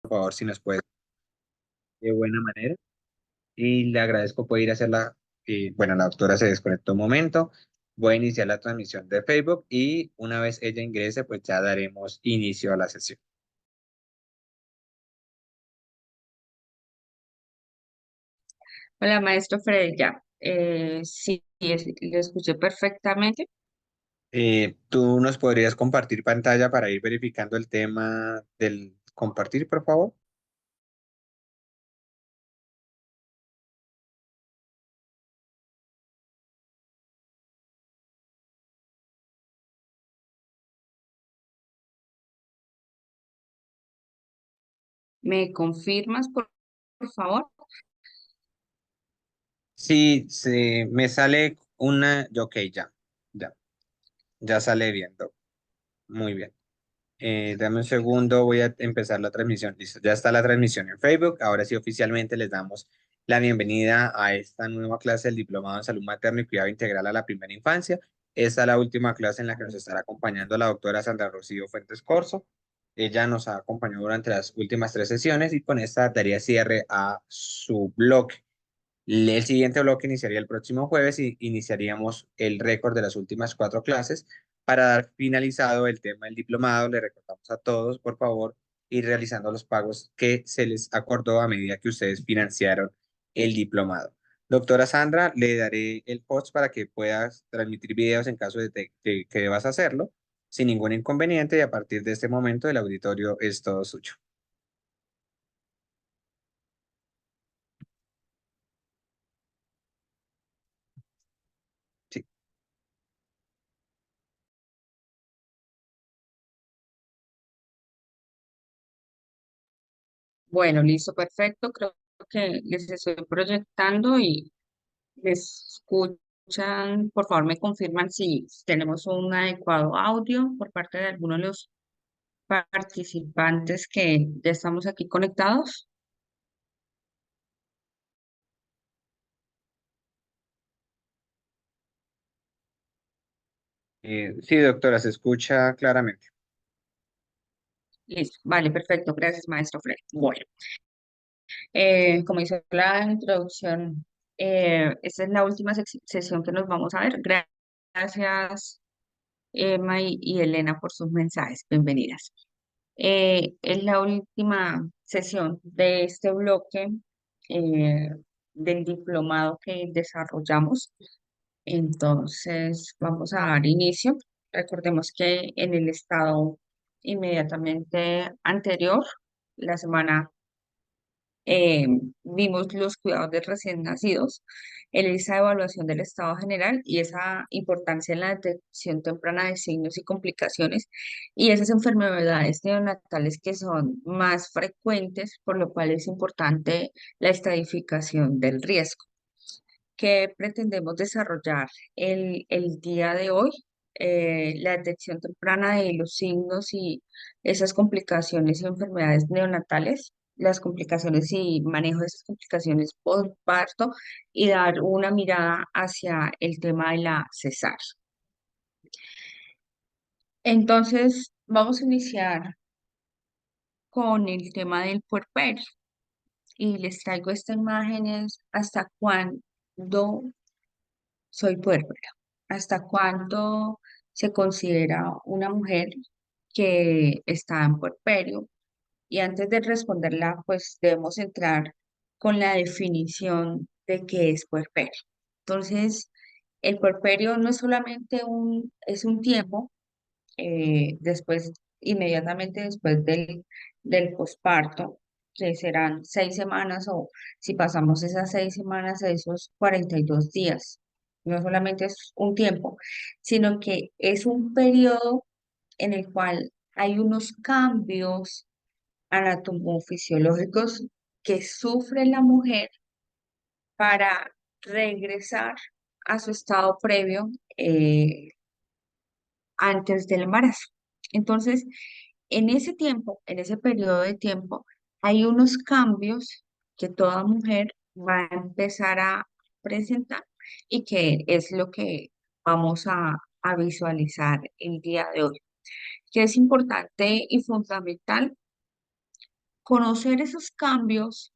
Por favor, si nos puede de buena manera. Y le agradezco por ir a hacerla. Bueno, la doctora se desconectó un momento. Voy a iniciar la transmisión de Facebook y una vez ella ingrese, pues ya daremos inicio a la sesión. Hola, maestro Fred, ya. Sí, lo escuché perfectamente. ¿Tú nos podrías compartir pantalla para ir verificando el tema del compartir, por favor? ¿Me confirmas, por favor? Sí, me sale ok, ya, ya sale viendo. Muy bien. Dame un segundo, voy a empezar la transmisión. Listo, ya está la transmisión en Facebook. Ahora sí, oficialmente les damos la bienvenida a esta nueva clase del Diplomado en Salud Materna y Cuidado Integral a la Primera Infancia. Esta es la última clase en la que nos estará acompañando la doctora Sandra Rocío Fuentes Corso. Ella nos ha acompañado durante las últimas tres sesiones y con esta daría cierre a su bloque. El siguiente bloque iniciaría el próximo jueves y iniciaríamos el récord de las últimas cuatro clases. Para dar finalizado el tema del diplomado, le recordamos a todos, por favor, ir realizando los pagos que se les acordó a medida que ustedes financiaron el diplomado. Doctora Sandra, le daré el post para que puedas transmitir videos en caso de que debas hacerlo sin ningún inconveniente y a partir de este momento el auditorio es todo suyo. Sí. Bueno, listo, perfecto. Creo que les estoy proyectando y les escuchan. Por favor, me confirman si tenemos un adecuado audio por parte de alguno de los participantes que ya estamos aquí conectados. Sí, doctora, se escucha claramente. Listo, vale, perfecto. Gracias, maestro Fred. Bueno. Como hizo la introducción, esta es la última sesión que nos vamos a ver. Gracias, Emma y Elena, por sus mensajes. Bienvenidas. Es la última sesión de este bloque eh, del diplomado que desarrollamos. Entonces, vamos a dar inicio. Recordemos que en el estado inmediatamente anterior, la semana eh, vimos los cuidados de recién nacidos, esa evaluación del estado general y esa importancia en la detección temprana de signos y complicaciones y esas enfermedades neonatales que son más frecuentes, por lo cual es importante la estadificación del riesgo que pretendemos desarrollar el día de hoy. La detección temprana de los signos y esas complicaciones y enfermedades neonatales, las complicaciones y manejo de esas complicaciones postparto y dar una mirada hacia el tema de la cesárea. Entonces, vamos a iniciar con el tema del puerperio y les traigo esta imagen es hasta cuándo soy puérpera. ¿Hasta cuándo se considera una mujer que está en puerperio? Y antes de responderla, pues debemos entrar con la definición de qué es puerperio. Entonces, el puerperio no es solamente es un tiempo, después, inmediatamente después del posparto, que serán 6 semanas o si pasamos esas 6 semanas a esos 42 días. No solamente es un tiempo, sino que es un periodo en el cual hay unos cambios anatomofisiológicos que sufre la mujer para regresar a su estado previo antes del embarazo. Entonces, en ese tiempo, en ese periodo de tiempo, hay unos cambios que toda mujer va a empezar a presentar y que es lo que vamos a visualizar el día de hoy, que es importante y fundamental conocer esos cambios,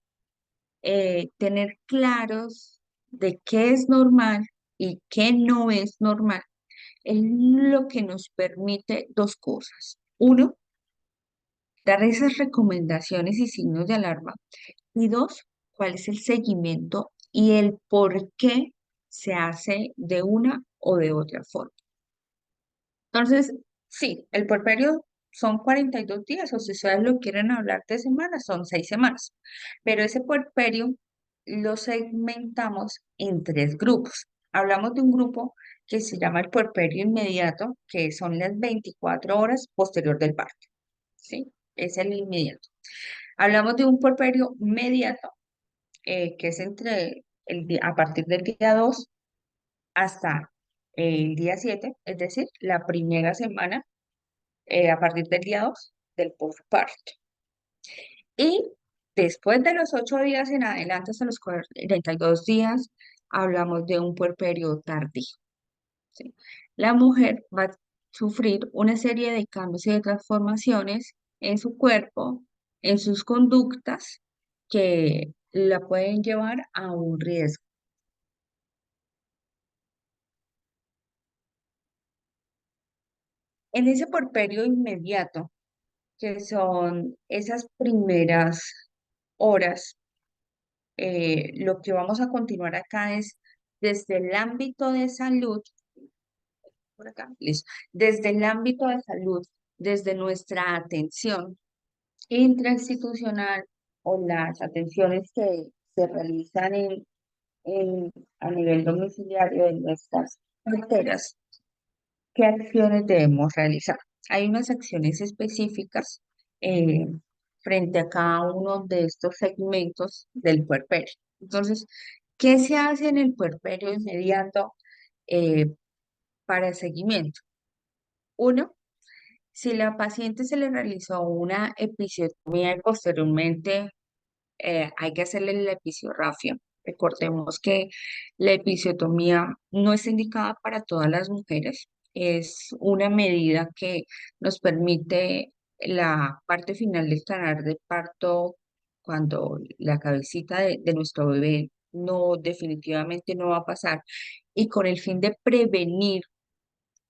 tener claros de qué es normal y qué no es normal, es lo que nos permite dos cosas. Uno, dar esas recomendaciones y signos de alarma. Y dos, cuál es el seguimiento y el por qué se hace de una o de otra forma. Entonces, sí, el puerperio son 42 días, o si ustedes lo quieren hablar de semanas, son 6 semanas. Pero ese puerperio lo segmentamos en tres grupos. Hablamos de un grupo que se llama el puerperio inmediato, que son las 24 horas posterior del parto, ¿sí? Es el inmediato. Hablamos de un puerperio mediato, que es a partir del día 2 hasta el día 7, es decir, la primera semana a partir del día 2 del postparto. Y después de los 8 días en adelante, hasta los 42 días, hablamos de un puerperio tardío, ¿sí? La mujer va a sufrir una serie de cambios y de transformaciones en su cuerpo, en sus conductas, que la pueden llevar a un riesgo. En ese puerperio inmediato, que son esas primeras horas, lo que vamos a continuar acá es desde el ámbito de salud, por acá, listo, desde el ámbito de salud, desde nuestra atención intrainstitucional o las atenciones que se realizan en- a nivel domiciliario de nuestras carteras, ¿qué acciones debemos realizar? Hay unas acciones específicas eh, frente a cada uno de estos segmentos del puerperio. Entonces, ¿qué se hace en el puerperio inmediato eh, para el seguimiento? Uno, si la paciente se le realizó una episiotomía y posteriormente hay que hacerle la episiorrafia. Recordemos que la episiotomía no es indicada para todas las mujeres. Es una medida que nos permite la parte final del canal de parto cuando la cabecita de nuestro bebé no definitivamente no va a pasar y con el fin de prevenir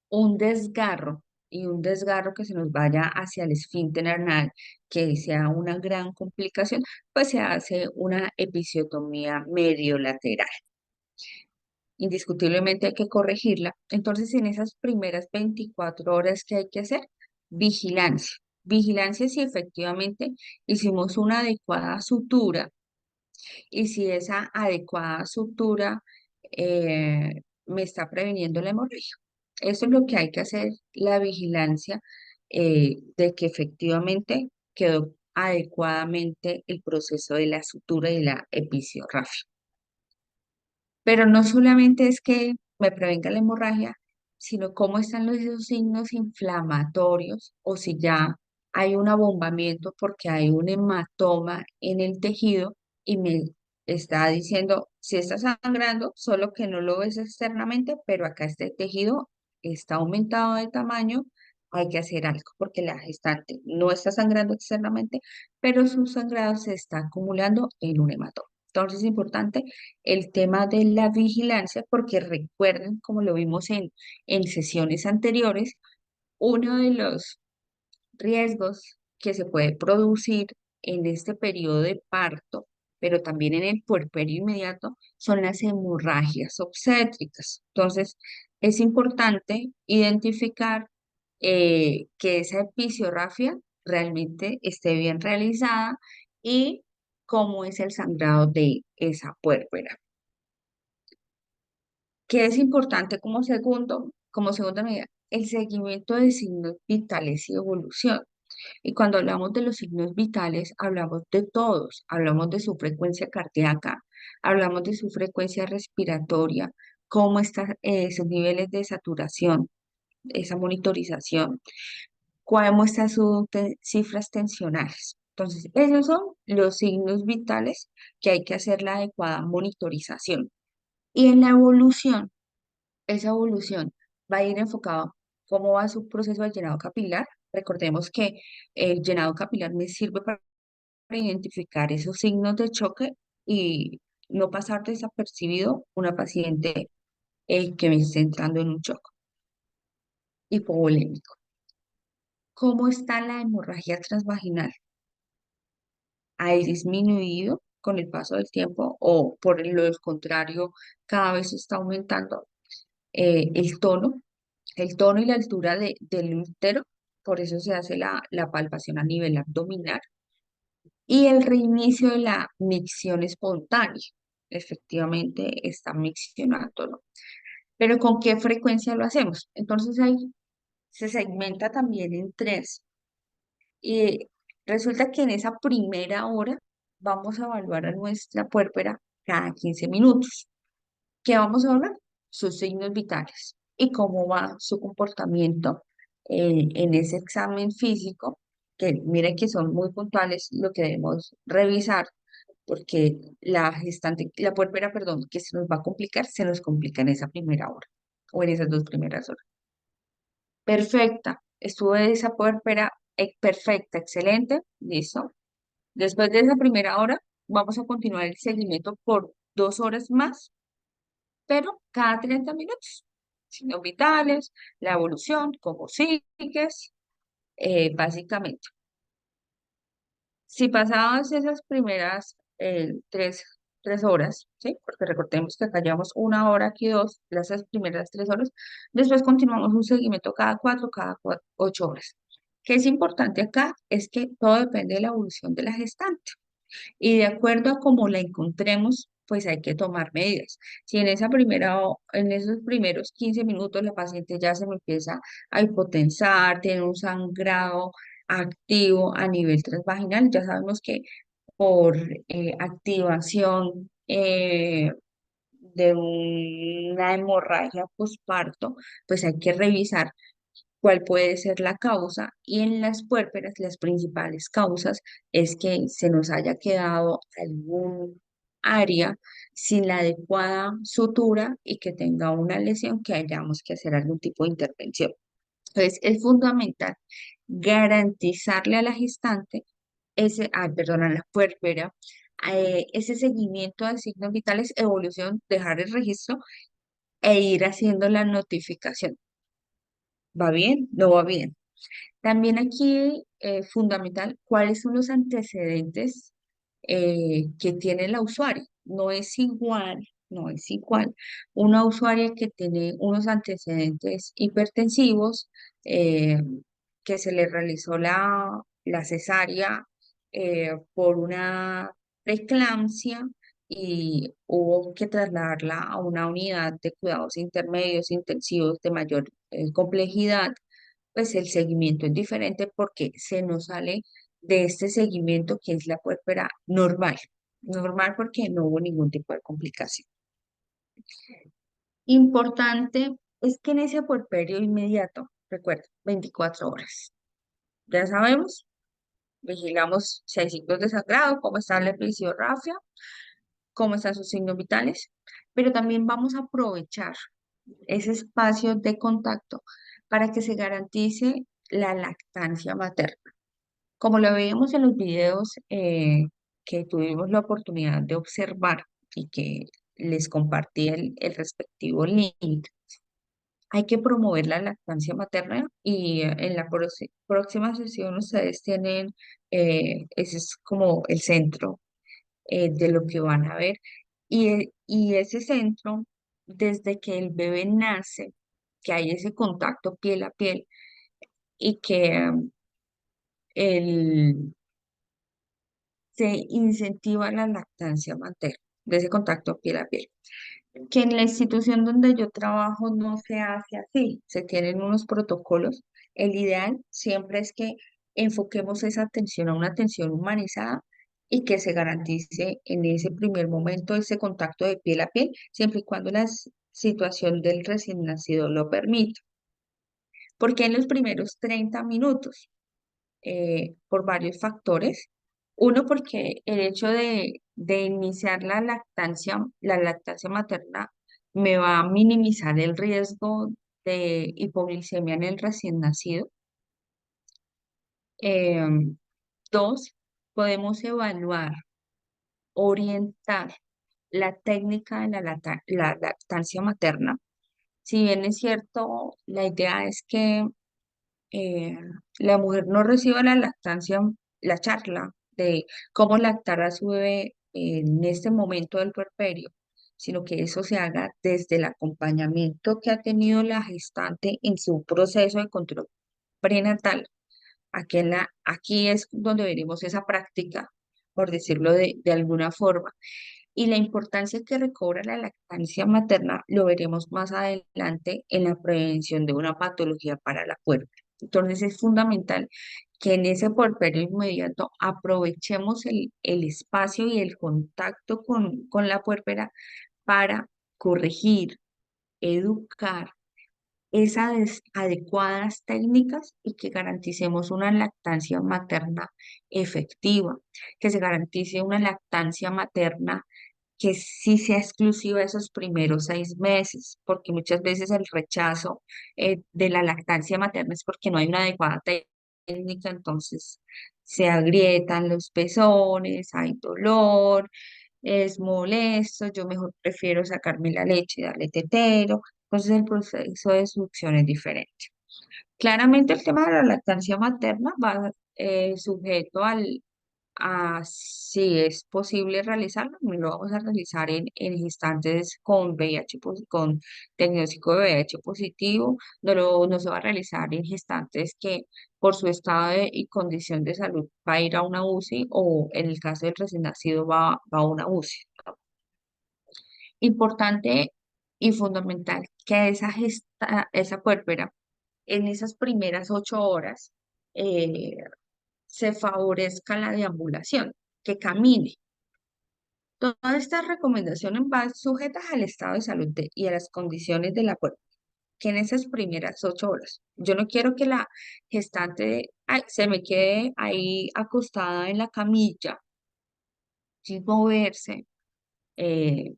un desgarro y un desgarro que se nos vaya hacia el esfínter anal, que sea una gran complicación, pues se hace una episiotomía medio lateral. Indiscutiblemente hay que corregirla. Entonces, en esas primeras 24 horas que hay que hacer, vigilancia. Vigilancia si efectivamente hicimos una adecuada sutura y si esa adecuada sutura me está previniendo la hemorragia. Eso es lo que hay que hacer, la vigilancia de que efectivamente quedó adecuadamente el proceso de la sutura y la episiotomía. Pero no solamente es que me prevenga la hemorragia, sino cómo están esos signos inflamatorios o si ya hay un abombamiento porque hay un hematoma en el tejido y me está diciendo si está sangrando, solo que no lo ves externamente, pero acá este tejido está aumentado de tamaño, hay que hacer algo porque la gestante no está sangrando externamente, pero su sangrado se está acumulando en un hematoma. Entonces es importante el tema de la vigilancia, porque recuerden, como lo vimos en sesiones anteriores, uno de los riesgos que se puede producir en este periodo de parto, pero también en el puerperio inmediato, son las hemorragias obstétricas. Entonces, es importante identificar que esa episografía realmente esté bien realizada y cómo es el sangrado de esa puérpera. ¿Qué es importante como segunda medida? El seguimiento de signos vitales y evolución. Y cuando hablamos de los signos vitales, hablamos de todos, hablamos de su frecuencia cardíaca, hablamos de su frecuencia respiratoria, cómo están esos niveles de saturación, esa monitorización, cómo están sus cifras tensionales. Entonces, esos son los signos vitales que hay que hacer la adecuada monitorización. Y en la evolución, esa evolución va a ir enfocado cómo va su proceso de llenado capilar. Recordemos que el llenado capilar me sirve para identificar esos signos de choque y no pasar desapercibido una paciente que me esté entrando en un shock hipovolémico. ¿Cómo está la hemorragia transvaginal? ¿Ha disminuido con el paso del tiempo o por lo contrario, cada vez está aumentando el tono? El tono y la altura del útero, por eso se hace la palpación a nivel abdominal, y el reinicio de la micción espontánea. Efectivamente está miccionando, ¿no? Pero ¿con qué frecuencia lo hacemos? Entonces ahí se segmenta también en tres. Y resulta que en esa primera hora vamos a evaluar a nuestra puérpera cada 15 minutos. ¿Qué vamos a hablar? Sus signos vitales y cómo va su comportamiento en ese examen físico, que miren que son muy puntuales lo que debemos revisar, porque la puérpera, perdón, que se nos va a complicar, se nos complica en esa primera hora o en esas dos primeras horas. Perfecta, estuve esa puérpera perfecta, excelente, listo. Después de esa primera hora, vamos a continuar el seguimiento por 2 horas más, pero cada 30 minutos. Signos vitales, la evolución, cómo sigues, básicamente. Si pasabas esas primeras tres horas, ¿sí? Porque recordemos que acá llevamos 1 hora, aquí dos, esas primeras 3 horas, después continuamos un seguimiento cada 8 horas. ¿Qué es importante acá? Es que todo depende de la evolución de la gestante. Y de acuerdo a cómo la encontremos, pues hay que tomar medidas. Si en esos primeros 15 minutos la paciente ya se me empieza a hipotensar, tiene un sangrado activo a nivel transvaginal, ya sabemos que por activación de una hemorragia posparto, pues hay que revisar cuál puede ser la causa, y en las puérperas las principales causas es que se nos haya quedado algún área sin la adecuada sutura y que tenga una lesión que hayamos que hacer algún tipo de intervención. Entonces, es fundamental garantizarle a la gestante perdón, a la puérpera, ese seguimiento de signos vitales, evolución, dejar el registro e ir haciendo la notificación. ¿Va bien? ¿No va bien? También aquí fundamental, cuáles son los antecedentes que tiene la usuaria. No es igual una usuaria que tiene unos antecedentes hipertensivos, eh, que se le realizó la cesárea por una preeclampsia y hubo que trasladarla a una unidad de cuidados intermedios intensivos de mayor complejidad, pues el seguimiento es diferente porque se nos sale de este seguimiento que es la puérpera normal. Normal porque no hubo ningún tipo de complicación. Importante es que en ese puerperio inmediato, recuerda, 24 horas. Ya sabemos, vigilamos si hay signos de sangrado, cómo está la episodiografía, cómo están sus signos vitales, pero también vamos a aprovechar ese espacio de contacto para que se garantice la lactancia materna. Como lo veíamos en los videos que tuvimos la oportunidad de observar y que les compartí el respectivo link, hay que promover la lactancia materna y en la próxima sesión ustedes tienen, ese es como el centro de lo que van a ver. Y ese centro, desde que el bebé nace, que hay ese contacto piel a piel y que el, se incentiva la lactancia materna, de ese contacto piel a piel. Que en la institución donde yo trabajo no se hace así, se tienen unos protocolos. El ideal siempre es que enfoquemos esa atención a una atención humanizada y que se garantice en ese primer momento ese contacto de piel a piel, siempre y cuando la situación del recién nacido lo permita. Porque en los primeros 30 minutos, por varios factores. Uno, porque el hecho de iniciar la lactancia materna me va a minimizar el riesgo de hipoglicemia en el recién nacido. Dos, podemos evaluar, orientar la técnica de la lactancia materna. Si bien es cierto, la idea es que eh, la mujer no reciba la lactancia, la charla de cómo lactar a su bebé en este momento del puerperio, sino que eso se haga desde el acompañamiento que ha tenido la gestante en su proceso de control prenatal. Aquí es donde veremos esa práctica, por decirlo de alguna forma. Y la importancia que recobra la lactancia materna lo veremos más adelante en la prevención de una patología para la puerpera. Entonces es fundamental que en ese puerperio inmediato aprovechemos el espacio y el contacto con la puerpera para corregir, educar esas adecuadas técnicas y que garanticemos una lactancia materna efectiva, que se garantice una lactancia materna que sí sea exclusiva esos primeros 6 meses, porque muchas veces el rechazo de la lactancia materna es porque no hay una adecuada técnica, entonces se agrietan los pezones, hay dolor, es molesto, yo mejor prefiero sacarme la leche y darle tetero, entonces el proceso de succión es diferente. Claramente el tema de la lactancia materna va sujeto a si es posible realizarlo. No lo vamos a realizar en gestantes con VIH, con diagnóstico de VIH positivo, no se va a realizar en gestantes que por su estado y condición de salud va a ir a una UCI o en el caso del recién nacido va a una UCI. Importante y fundamental que esa puérpera en esas primeras 8 horas eh, se favorezca la deambulación, que camine. Todas estas recomendaciones van sujetas al estado de salud y a las condiciones de la puerta, que en esas primeras 8 horas. Yo no quiero que la gestante ay, se me quede ahí acostada en la camilla sin moverse. eh,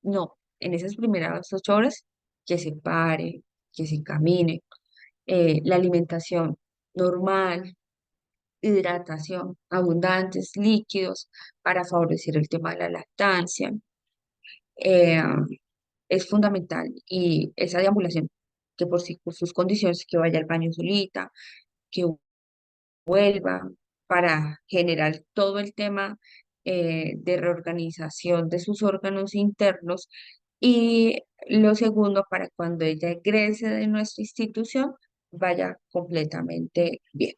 no, en esas primeras 8 horas que se pare, que se camine. La alimentación normal, hidratación, abundantes líquidos para favorecer el tema de la lactancia. eh, es fundamental y esa deambulación, que por sus condiciones, que vaya al baño solita, que vuelva para generar todo el tema de reorganización de sus órganos internos. Y lo segundo, para cuando ella egrese de nuestra institución, vaya completamente bien.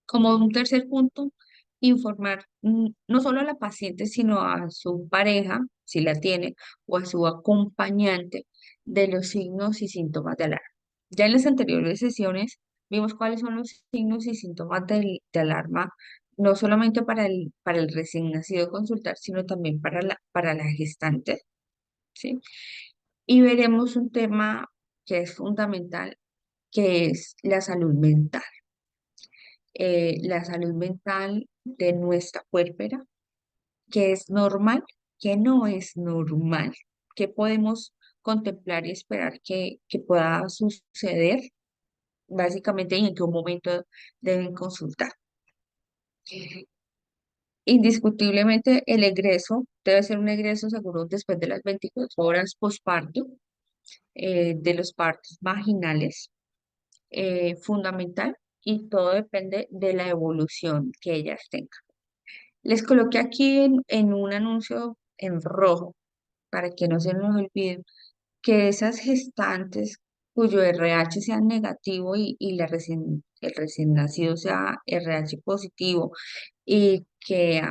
Como un tercer punto, informar no solo a la paciente, sino a su pareja, si la tiene, o a su acompañante de los signos y síntomas de alarma. Ya en las anteriores sesiones vimos cuáles son los signos y síntomas de alarma, no solamente para el recién nacido consultar, sino también para la gestante, ¿sí? Y veremos un tema que es fundamental, que es la salud mental de nuestra puérpera, que es normal, que no es normal, que podemos contemplar y esperar que pueda suceder, básicamente, y en qué momento deben consultar. Indiscutiblemente, el egreso debe ser un egreso seguro después de las 24 horas posparto, de los partos vaginales, fundamental, y todo depende de la evolución que ellas tengan. Les coloqué aquí en un anuncio en rojo para que no se nos olvide que esas gestantes cuyo RH sea negativo y el recién nacido sea RH positivo y que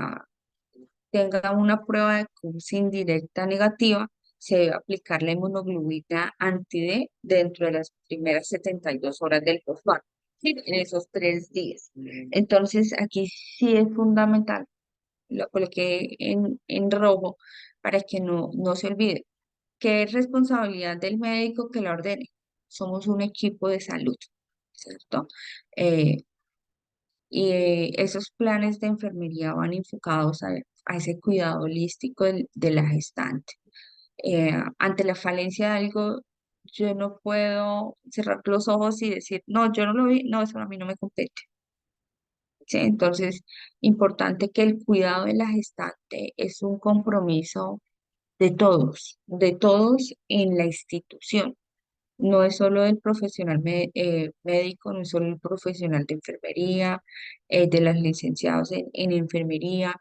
tenga una prueba de CUPS indirecta negativa, se debe aplicar la inmunoglobulina anti-D dentro de las primeras 72 horas del postparto, ¿sí? En esos 3 días. Entonces, aquí sí es fundamental, lo coloqué en rojo para que no se olvide, que es responsabilidad del médico que la ordene. Somos un equipo de salud, ¿cierto? Eh, esos planes de enfermería van enfocados a ese cuidado holístico de la gestante. Ante la falencia de algo, yo no puedo cerrar los ojos y decir, no, yo no lo vi, no, eso a mí no me compete. ¿sí? Entonces, importante que el cuidado de la gestante es un compromiso de todos en la institución. No es solo del profesional médico, no es solo el profesional de enfermería, de los licenciados en enfermería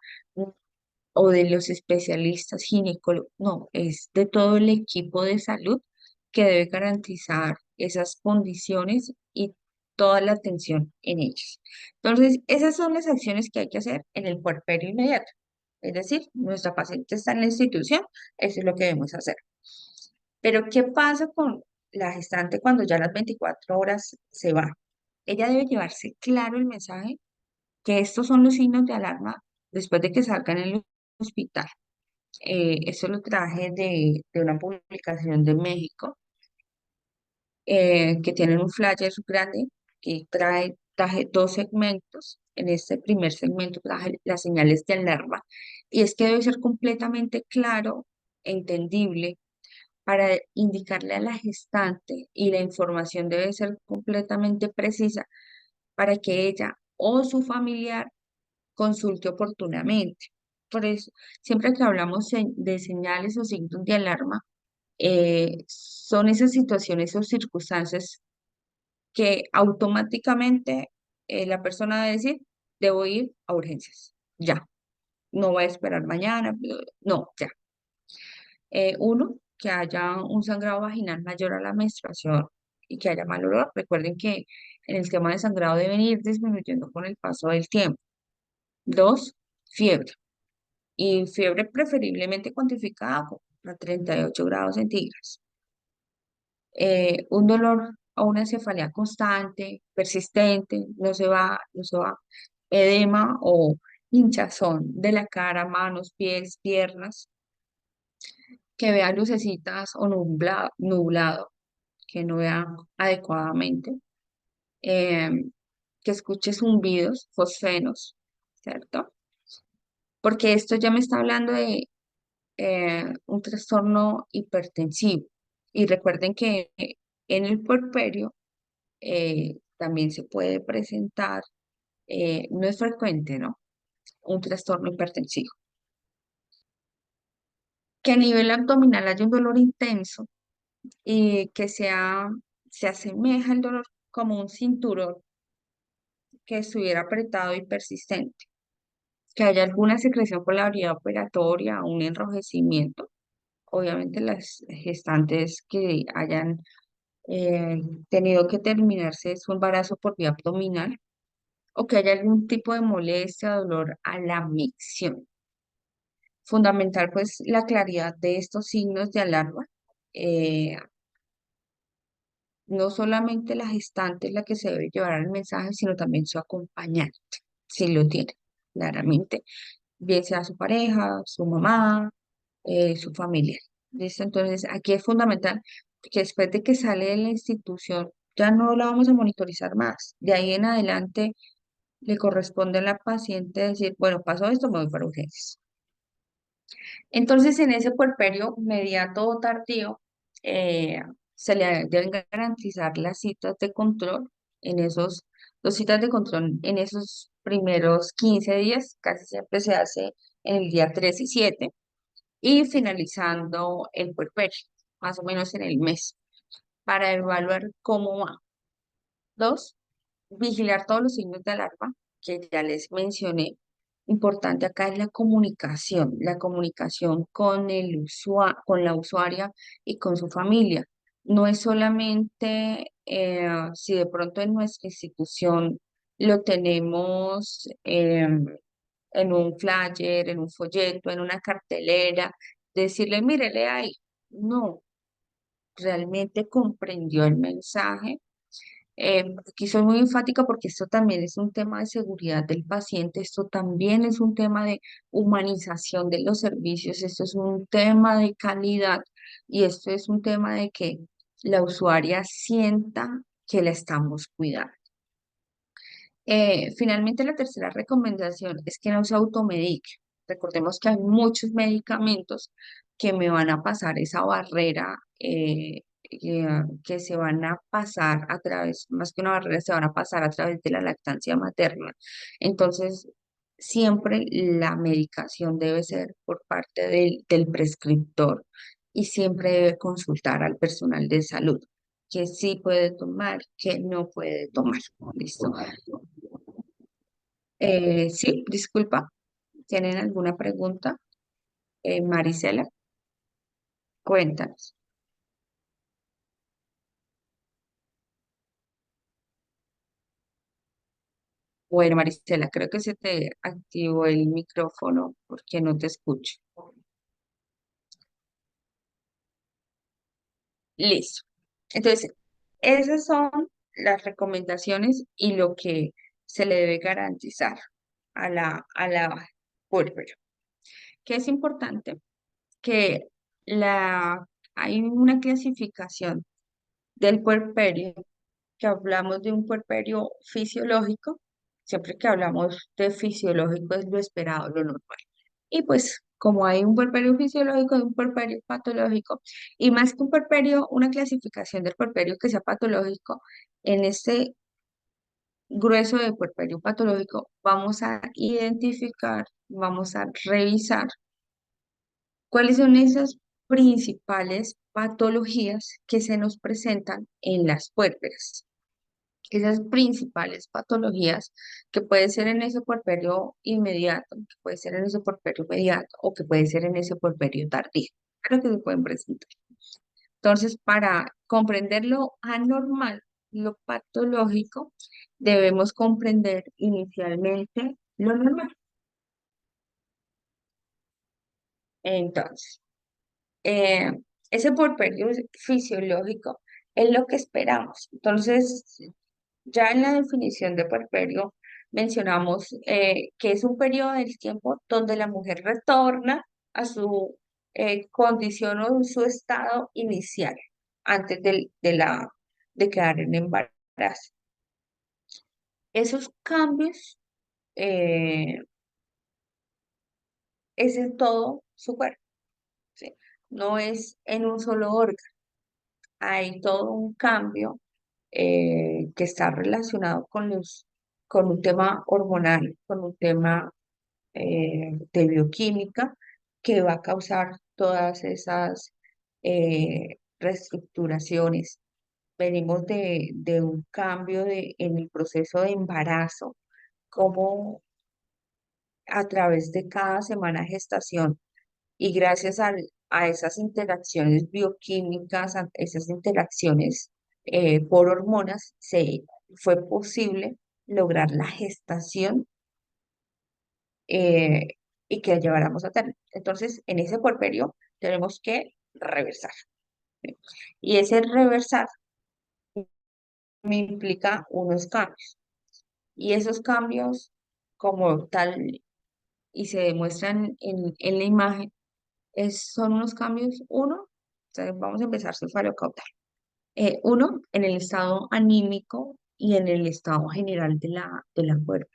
o de los especialistas ginecólogos, no, es de todo el equipo de salud que debe garantizar esas condiciones y toda la atención en ellos. Entonces, esas son las acciones que hay que hacer en el puerperio inmediato. Es decir, nuestra paciente está en la institución, eso es lo que debemos hacer. Pero, ¿qué pasa con la gestante cuando ya las 24 horas se va? Ella debe llevarse claro el mensaje que estos son los signos de alarma después de que salgan en el hospital. Eso lo traje de una publicación de México, que tienen un flyer grande que traje dos segmentos. En este primer segmento traje las señales de alarma y es que debe ser completamente claro, entendible, para indicarle a la gestante y la información debe ser completamente precisa para que ella o su familiar consulte oportunamente. Por eso, siempre que hablamos de señales o signos de alarma, son esas situaciones o circunstancias que automáticamente la persona debe decir, debo ir a urgencias, ya, no voy a esperar mañana, no, ya. Uno, que haya un sangrado vaginal mayor a la menstruación y que haya mal olor. Recuerden que en el tema de sangrado deben ir disminuyendo con el paso del tiempo. Dos, fiebre. Y fiebre preferiblemente cuantificada a 38 grados centígrados. Un dolor o una cefalea constante, persistente, no se va. Edema o hinchazón de la cara, manos, pies, piernas, que vea lucecitas o nublado, que no vea adecuadamente, eh, que escuche zumbidos, fosfenos, ¿cierto? Porque esto ya me está hablando de un trastorno hipertensivo. Y recuerden que en el puerperio también se puede presentar, no es frecuente, ¿no? Un trastorno hipertensivo. Que a nivel abdominal haya un dolor intenso y que se asemeja el dolor como un cinturón que estuviera apretado y persistente. Que haya alguna secreción por la vía operatoria, un enrojecimiento. Obviamente las gestantes que hayan tenido que terminarse su embarazo por vía abdominal o que haya algún tipo de molestia, dolor a la micción. Fundamental, pues, la claridad de estos signos de alarma. Eh, no solamente la gestante es la que se debe llevar el mensaje, sino también su acompañante, si lo tiene, claramente, bien sea su pareja, su mamá, su familia. ¿Listo? Entonces, aquí es fundamental que después de que sale de la institución, ya no la vamos a monitorizar más. De ahí en adelante le corresponde a la paciente decir, bueno, pasó esto, me voy para urgencias. Entonces, en ese puerperio inmediato o tardío, eh, se le deben garantizar las citas de control en esos, dos citas de control en esos primeros 15 días, casi siempre se hace en el día 3 y 7 y finalizando el puerperio, más o menos en el mes, para evaluar cómo va. Dos, vigilar todos los signos de alarma que ya les mencioné. Importante acá es la comunicación con con la usuaria y con su familia. No es solamente si de pronto en nuestra institución lo tenemos en un flyer, en un folleto, en una cartelera, decirle, mire, lea ahí. No, realmente comprendió el mensaje. Aquí soy muy enfática porque esto también es un tema de seguridad del paciente, esto también es un tema de humanización de los servicios, esto es un tema de calidad y esto es un tema de que la usuaria sienta que la estamos cuidando. Finalmente, la tercera recomendación es que no se automedique. Recordemos que hay muchos medicamentos que me van a pasar esa barrera que se van a pasar a través, más que una barrera, se van a pasar a través de la lactancia materna. Entonces, siempre la medicación debe ser por parte del prescriptor y siempre debe consultar al personal de salud, que sí puede tomar, que no puede tomar. ¿Listo? Sí, disculpa, ¿tienen alguna pregunta? Marisela, cuéntanos. Bueno, Marisela, creo que se te activó el micrófono porque no te escucho. Listo. Entonces, esas son las recomendaciones y lo que se le debe garantizar a la puérpera. Que es importante que hay una clasificación del puerperio, que hablamos de un puerperio fisiológico, siempre que hablamos de fisiológico es lo esperado, lo normal. Y pues como hay un puerperio fisiológico y un puerperio patológico, y más que un puerperio, una clasificación del puerperio que sea patológico, en este grueso de puerperio patológico vamos a identificar, vamos a revisar cuáles son esas principales patologías que se nos presentan en las puérperas. Esas principales patologías que puede ser en ese puerperio inmediato, que puede ser en ese puerperio inmediato o que puede ser en ese puerperio tardío. Creo que se pueden presentar. Entonces, para comprender lo anormal, lo patológico, debemos comprender inicialmente lo normal. Entonces, eh, ese puerperio fisiológico es lo que esperamos. Entonces, ya en la definición de puerperio mencionamos que es un periodo del tiempo donde la mujer retorna a su condición o su estado inicial antes de quedar en embarazo. Esos cambios eh, es en todo su cuerpo, ¿sí? No es en un solo órgano. Hay todo un cambio que está relacionado con un tema hormonal, con un tema de bioquímica que va a causar todas esas reestructuraciones. Venimos de un cambio en el proceso de embarazo, como a través de cada semana de gestación y gracias a esas interacciones bioquímicas, a esas interacciones por hormonas, fue posible lograr la gestación eh, y que lleváramos a término. Entonces, en ese puerperio tenemos que reversar. ¿Sí? Y ese reversar me implica unos cambios. Y esos cambios, como tal, y se demuestran en la imagen, son unos cambios, uno, o sea, vamos a empezar cefalocaudal. Uno, en el estado anímico y en el estado general de la cuerpo.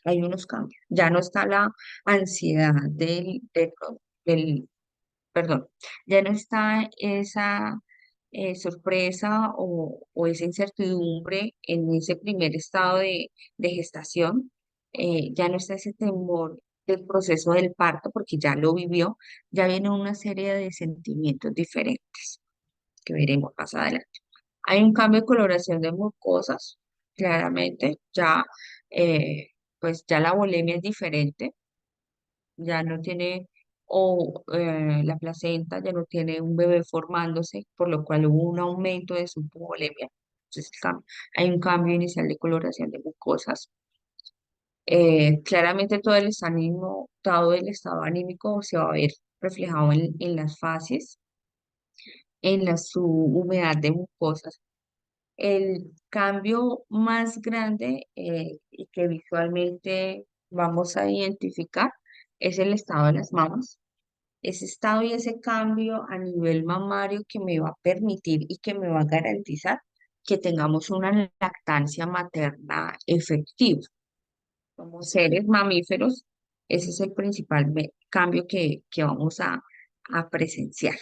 Hay unos cambios. Ya no está la ansiedad del perdón, ya no está esa sorpresa o esa incertidumbre en ese primer estado de gestación, ya no está ese temor del proceso del parto porque ya lo vivió, ya viene una serie de sentimientos diferentes que veremos más adelante. Hay un cambio de coloración de mucosas, claramente, ya pues ya la bulimia es diferente, ya no tiene, o la placenta ya no tiene un bebé formándose, por lo cual hubo un aumento de su bulimia. Entonces, hay un cambio inicial de coloración de mucosas. Claramente todo el estado anímico se va a ver reflejado en las fases, su humedad de mucosas. El cambio más grande y que visualmente vamos a identificar es el estado de las mamas. Ese estado y ese cambio a nivel mamario que me va a permitir y que me va a garantizar que tengamos una lactancia materna efectiva. Como seres mamíferos, ese es el principal cambio que vamos a presenciar.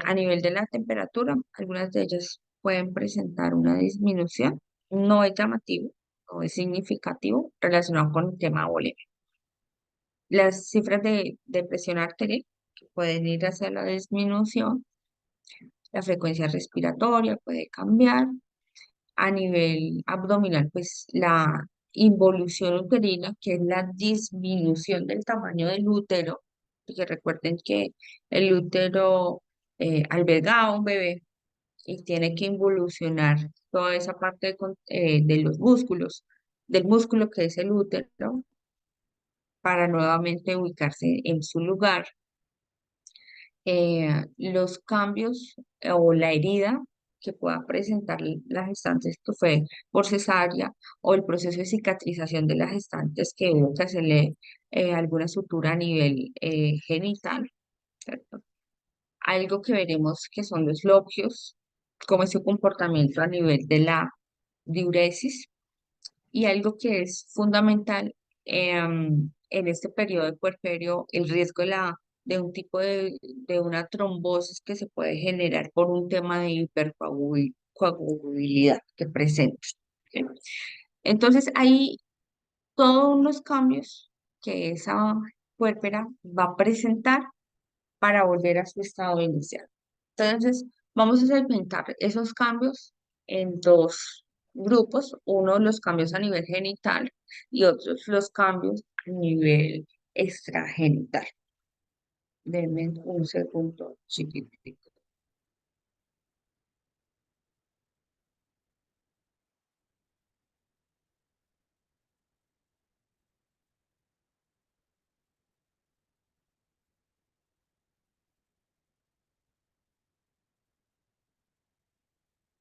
A nivel de la temperatura, algunas de ellas pueden presentar una disminución. No es llamativo, no es significativo relacionado con el tema bolémico. Las cifras de presión arterial que pueden ir hacia la disminución, la frecuencia respiratoria puede cambiar. A nivel abdominal, pues la involución uterina, que es la disminución del tamaño del útero, porque recuerden que el útero alberga a un bebé y tiene que involucionar toda esa parte de los músculos, del músculo que es el útero, para nuevamente ubicarse en su lugar. Los cambios o la herida que pueda presentar la gestante, esto fue por cesárea, o el proceso de cicatrización de las gestantes que hubo que hacerle alguna sutura a nivel genital, ¿cierto? Algo que veremos que son los loquios, cómo es su comportamiento a nivel de la diuresis, y algo que es fundamental en este periodo de puerperio, el riesgo de un tipo de una trombosis que se puede generar por un tema de hipercoagulabilidad que presenta. ¿Sí? Entonces, hay todos unos cambios que esa puérpera va a presentar para volver a su estado inicial. Entonces, vamos a segmentar esos cambios en dos grupos, uno los cambios a nivel genital y otros los cambios a nivel extragenital. Denme un segundo chiquitico.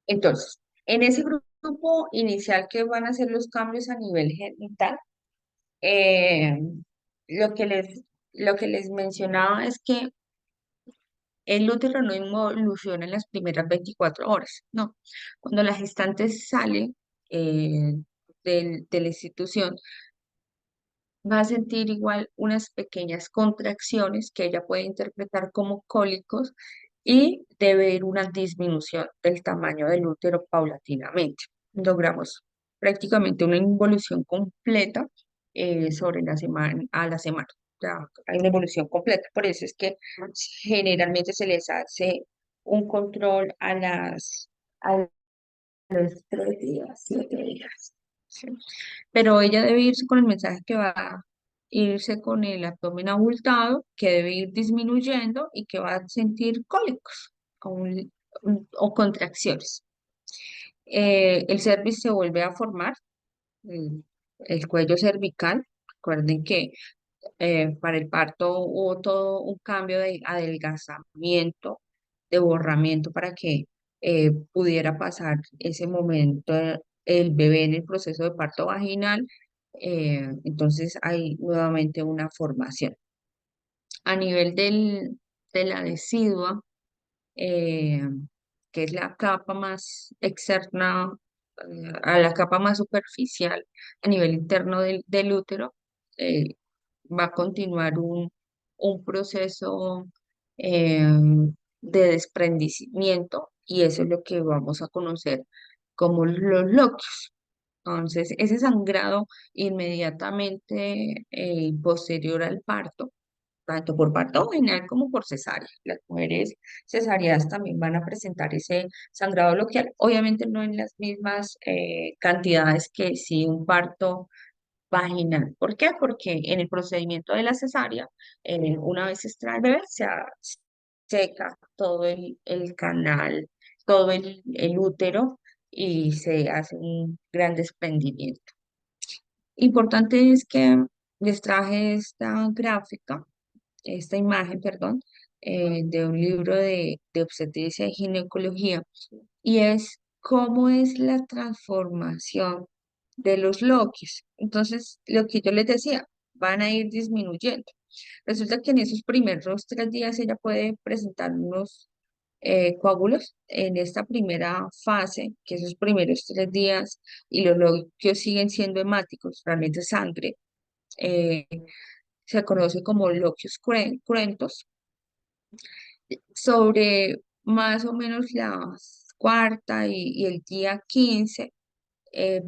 Entonces, en ese grupo inicial que van a ser los cambios a nivel genital, eh, lo que les, lo que les mencionaba es que el útero no involuciona en las primeras 24 horas, no. Cuando la gestante sale eh, de la institución, va a sentir igual unas pequeñas contracciones que ella puede interpretar como cólicos y debe ir una disminución del tamaño del útero paulatinamente. Logramos prácticamente una involución completa sobre la semana, a la semana. Ya hay una evolución completa. Por eso es que generalmente se les hace un control a los 3 días, 7 días. ¿Sí? Pero ella debe irse con el mensaje que va a irse con el abdomen abultado, que debe ir disminuyendo y que va a sentir cólicos o contracciones. El cervix se vuelve a formar, el, el cuello cervical. Recuerden que para el parto hubo todo un cambio de adelgazamiento, de borramiento para que pudiera pasar ese momento el bebé en el proceso de parto vaginal. Entonces hay nuevamente una formación. A nivel de la decidua, eh, que es la capa más externa, a la capa más superficial a nivel interno del útero, eh, va a continuar un proceso eh, de desprendimiento y eso es lo que vamos a conocer como los loquios. Entonces, ese sangrado inmediatamente posterior al parto, tanto por parto vaginal como por cesárea. Las mujeres cesáreas también van a presentar ese sangrado loquial, obviamente no en las mismas cantidades que si un parto vaginal. ¿Por qué? Porque en el procedimiento de la cesárea, una vez se extrae el bebé, seca todo el canal, todo el útero y se hace un gran desprendimiento. Importante es que les traje esta gráfica, esta imagen, perdón, de un libro de obstetricia y ginecología, y es cómo es la transformación de los loquis. Entonces, lo que yo les decía, van a ir disminuyendo. Resulta que en esos primeros 3 días ella puede presentar unos coágulos en esta primera fase, que esos primeros 3 días, y los loquios siguen siendo hemáticos, realmente sangre. eh, Se conoce como loquios cruentos Sobre más o menos la cuarta y el día 15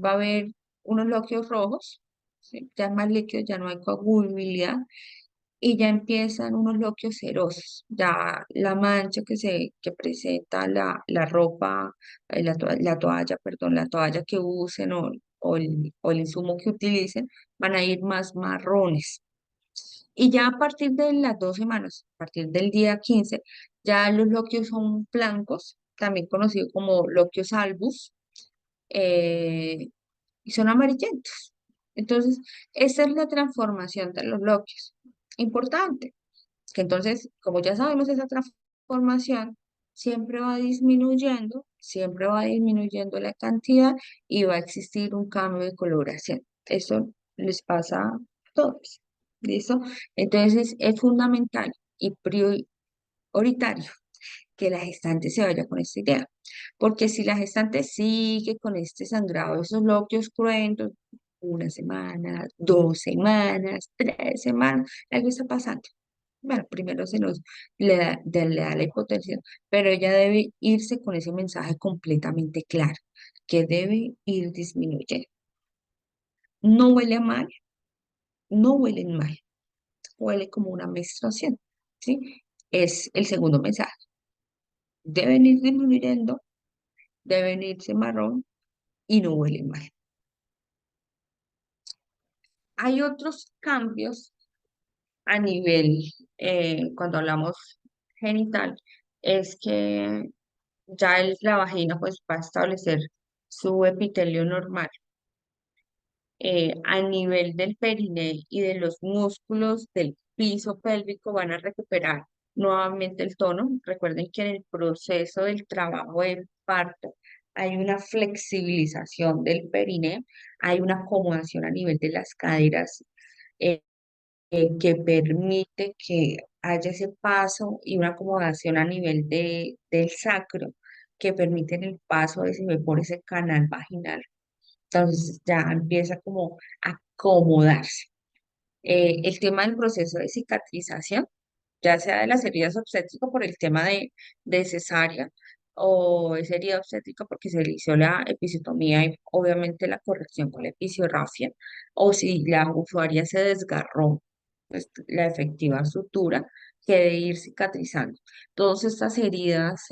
va a haber unos loquios rojos, ¿sí? Ya es más líquido, ya no hay coagulabilidad y ya empiezan unos loquios serosos. Ya la mancha que presenta la ropa, la toalla, perdón, la toalla que usen o el insumo que utilicen, van a ir más marrones. Y ya a partir de las 2 semanas, a partir del día 15 ya los loquios son blancos, también conocidos como loquios albus, eh, y son amarillentos. Entonces, esa es la transformación de los loquios. Importante, que entonces, como ya sabemos esa transformación, siempre va disminuyendo la cantidad y va a existir un cambio de coloración. Eso les pasa a todos. ¿Listo? Entonces, es fundamental y prioritario que la gestante se vaya con esta idea. Porque si la gestante sigue con este sangrado, esos loquios cruentos, 1 semana, 2 semanas, 3 semanas, algo está pasando. Bueno, primero se nos le da la hipotensión, pero ella debe irse con ese mensaje completamente claro, que debe ir disminuyendo. No huele mal, no huele mal, huele como una menstruación, ¿sí? Es el segundo mensaje. Deben ir disminuyendo, deben irse marrón y no huelen mal. Hay otros cambios a nivel, cuando hablamos genital, es que ya la vagina pues va a establecer su epitelio normal. A nivel del periné y de los músculos del piso pélvico van a recuperar nuevamente el tono. Recuerden que en el proceso del trabajo del parto hay una flexibilización del periné, hay una acomodación a nivel de las caderas, eh, que permite que haya ese paso y una acomodación a nivel del sacro que permiten el paso de ese, por ese canal vaginal. Entonces ya empieza como a acomodarse. El tema del proceso de cicatrización, ya sea de las heridas obstétricas por el tema de cesárea o es herida obstétrica porque se le hizo la episiotomía y obviamente la corrección con la episiorrafia, o si la usuaria se desgarró, pues la efectiva sutura que debe ir cicatrizando. Todas estas heridas,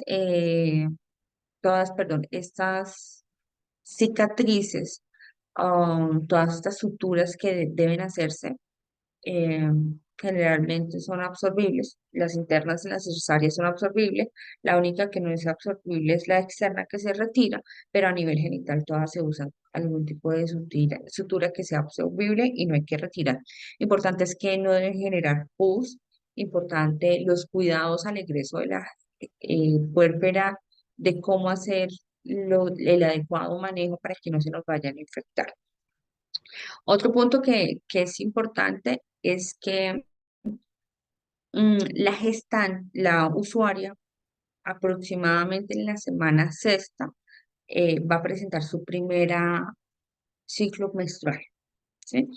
perdón, estas cicatrices, todas estas suturas que deben hacerse, eh, generalmente son absorbibles. Las internas y las necesarias son absorbibles. La única que no es absorbible es la externa que se retira, pero a nivel genital todas se usan algún tipo de sutura que sea absorbible y no hay que retirar. Importante es que no deben generar pus. Importante los cuidados al egreso de la puérpera, de cómo hacer el adecuado manejo para que no se nos vayan a infectar. Otro punto que es importante es que la usuaria, aproximadamente en la semana sexta, va a presentar su primera ciclo menstrual, ¿sí?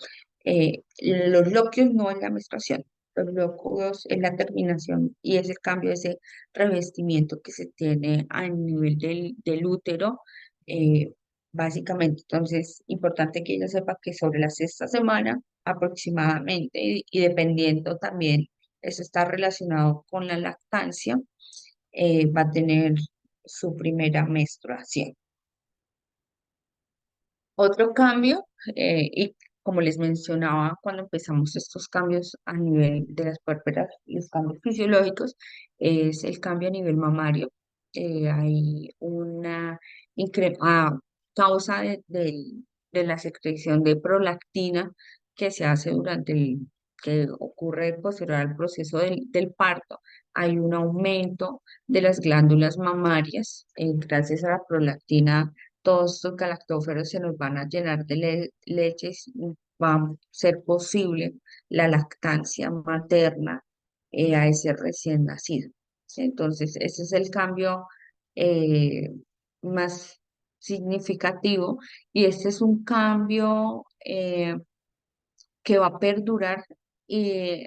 Los loquios no es la menstruación, los loquios es la terminación y es el cambio de ese revestimiento que se tiene a nivel del útero, eh, básicamente. Entonces, importante que ella sepa que sobre la sexta semana aproximadamente, y dependiendo también, eso está relacionado con la lactancia, va a tener su primera menstruación. Otro cambio, y como les mencionaba cuando empezamos estos cambios a nivel de las pérperas, los cambios fisiológicos, es el cambio a nivel mamario. Hay una a causa de la secreción de prolactina que se hace que ocurre posterior al proceso del parto. Hay un aumento de las glándulas mamarias, gracias a la prolactina todos estos galactóferos se nos van a llenar de leches, va a ser posible la lactancia materna, a ese recién nacido, ¿sí? Entonces, ese es el cambio, eh, más significativo y este es un cambio, que va a perdurar y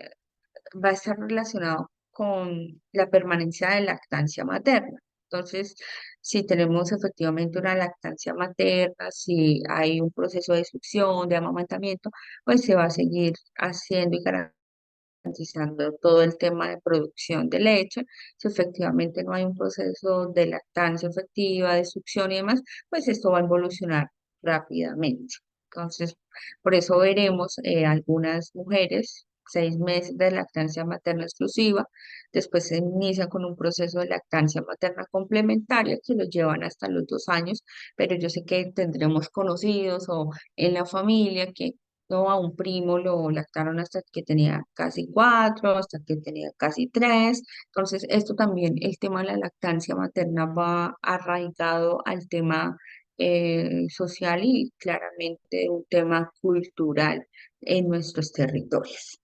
va a estar relacionado con la permanencia de lactancia materna. Entonces, si tenemos efectivamente una lactancia materna, si hay un proceso de succión, de amamantamiento, pues se va a seguir haciendo y garantizando todo el tema de producción de leche. Si efectivamente no hay un proceso de lactancia efectiva, de succión y demás, pues esto va a evolucionar rápidamente. Entonces, por eso veremos algunas mujeres 6 meses de lactancia materna exclusiva, después se inicia con un proceso de lactancia materna complementaria que lo llevan hasta los 2 años, pero yo sé que tendremos conocidos o en la familia que no, a un primo lo lactaron hasta que tenía casi 4, hasta que tenía casi 3. Entonces, esto también, el tema de la lactancia materna va arraigado al tema social y claramente un tema cultural en nuestros territorios.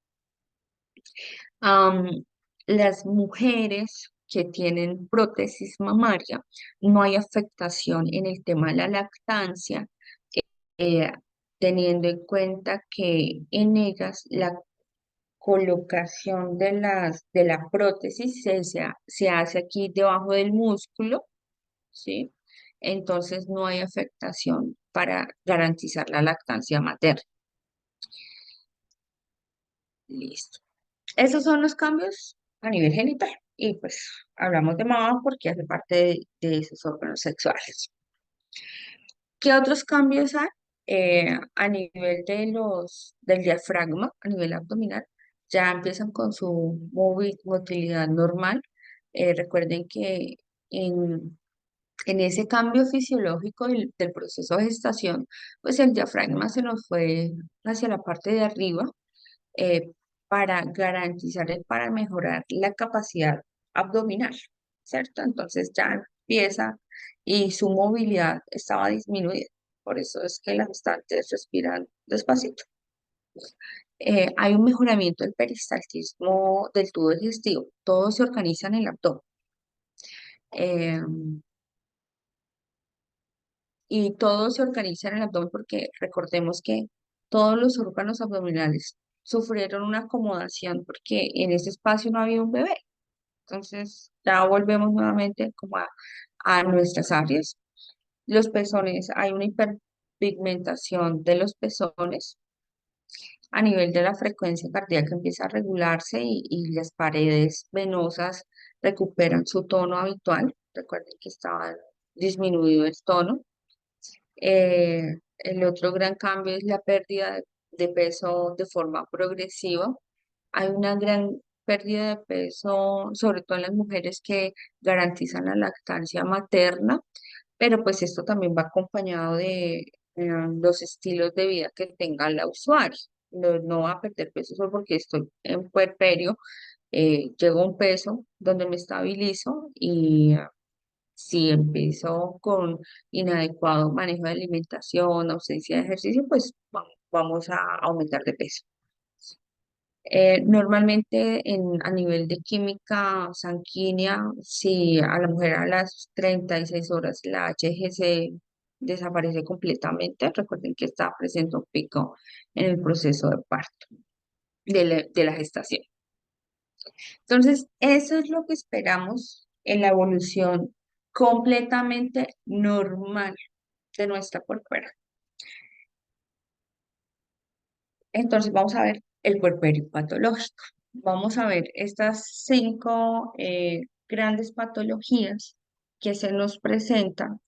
Am, las mujeres que tienen prótesis mamaria, no hay afectación en el tema de la lactancia, eh, teniendo en cuenta que en ellas la colocación de la prótesis se hace aquí debajo del músculo, ¿sí? Entonces no hay afectación para garantizar la lactancia materna. Listo. Esos son los cambios a nivel genital. Y pues hablamos de mama porque hace parte de esos órganos sexuales. ¿Qué otros cambios hay? A nivel del diafragma, a nivel abdominal, ya empiezan con su motilidad normal. Recuerden que en, en ese cambio fisiológico del proceso de gestación, pues el diafragma se nos fue hacia la parte de arriba eh, para garantizar, para mejorar la capacidad abdominal, ¿cierto? Entonces ya empieza y su movilidad estaba disminuida. Por eso es que las gestantes respiran despacito. Hay un mejoramiento del peristaltismo del tubo digestivo. Todo se organiza en el abdomen. Eh, y todo se organiza en el abdomen porque recordemos que todos los órganos abdominales sufrieron una acomodación porque en ese espacio no había un bebé. Entonces ya volvemos nuevamente como a nuestras áreas. Los pezones, hay una hiperpigmentación de los pezones a nivel de la frecuencia cardíaca empieza a regularse y las paredes venosas recuperan su tono habitual. Recuerden que estaba disminuido el tono. El otro gran cambio es la pérdida de peso de forma progresiva. Hay una gran pérdida de peso, sobre todo en las mujeres que garantizan la lactancia materna, pero pues esto también va acompañado de los estilos de vida que tenga la usuaria. No, no va a perder peso solo porque estoy en puerperio, llego a un peso donde me estabilizo y si empiezo con inadecuado manejo de alimentación, ausencia de ejercicio, pues vamos a aumentar de peso. Normalmente a nivel de química sanguínea, si a la mujer a las 36 horas la HGC desaparece completamente, recuerden que está presente un pico en el proceso de parto, de la gestación. Entonces, eso es lo que esperamos en la evolución completamente normal de nuestra puerpera. Entonces, vamos a ver el puerperio patológico. Vamos a ver estas 5 grandes patologías que se nos presentan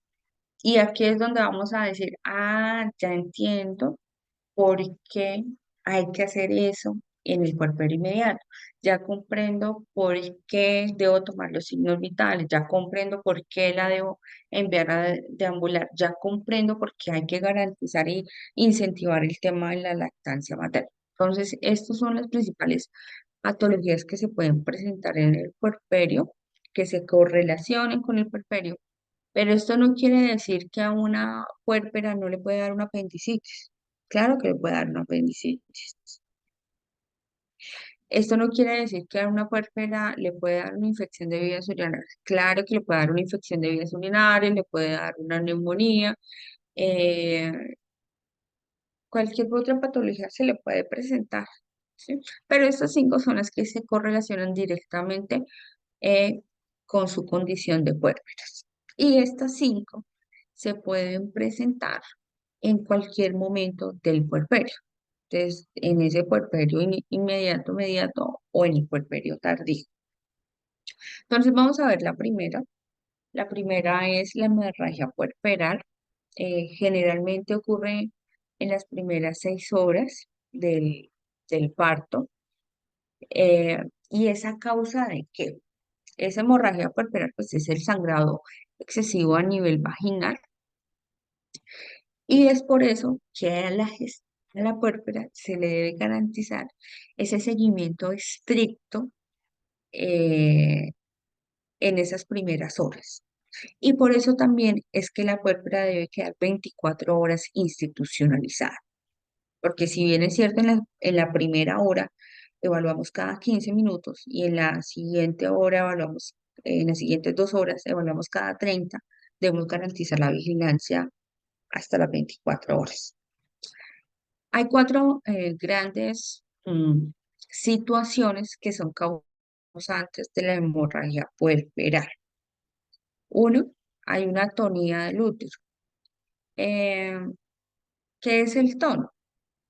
y aquí es donde vamos a decir, ya entiendo por qué hay que hacer eso en el puerperio inmediato. Ya comprendo por qué debo tomar los signos vitales, ya comprendo por qué la debo enviar a deambular, ya comprendo por qué hay que garantizar y incentivar el tema de la lactancia materna. Entonces, estas son las principales patologías que se pueden presentar en el puerperio, que se correlacionen con el puerperio, pero esto no quiere decir que a una puérpera no le puede dar una apendicitis. Claro que le puede dar una apendicitis. Esto no quiere decir que a una puérpera le puede dar una infección de vías urinarias. Claro que le puede dar una infección de vías urinarias, le puede dar una neumonía, eh, cualquier otra patología se le puede presentar, ¿sí? Pero estas cinco son las que se correlacionan directamente eh, con su condición de puérperas. Y estas cinco se pueden presentar en cualquier momento del puerperio. Entonces, en ese puerperio inmediato, inmediato o en el puerperio tardío. Entonces, vamos a ver la primera. La primera es la hemorragia puerperal. Generalmente ocurre en las primeras 6 horas del parto. ¿Y esa causa de qué? Esa hemorragia puerperal, pues es el sangrado excesivo a nivel vaginal y es por eso que a la puérpera se le debe garantizar ese seguimiento estricto eh, en esas primeras horas. Y por eso también es que la puérpera debe quedar 24 horas institucionalizada. Porque si bien es cierto, en la primera hora evaluamos cada 15 minutos y en la siguiente hora evaluamos, en las siguientes 2 horas evaluamos cada 30, debemos garantizar la vigilancia hasta las 24 horas. Hay cuatro grandes situaciones que son causantes de la hemorragia puerperal. Uno, hay una atonía del útero. Eh, ¿Qué es el tono?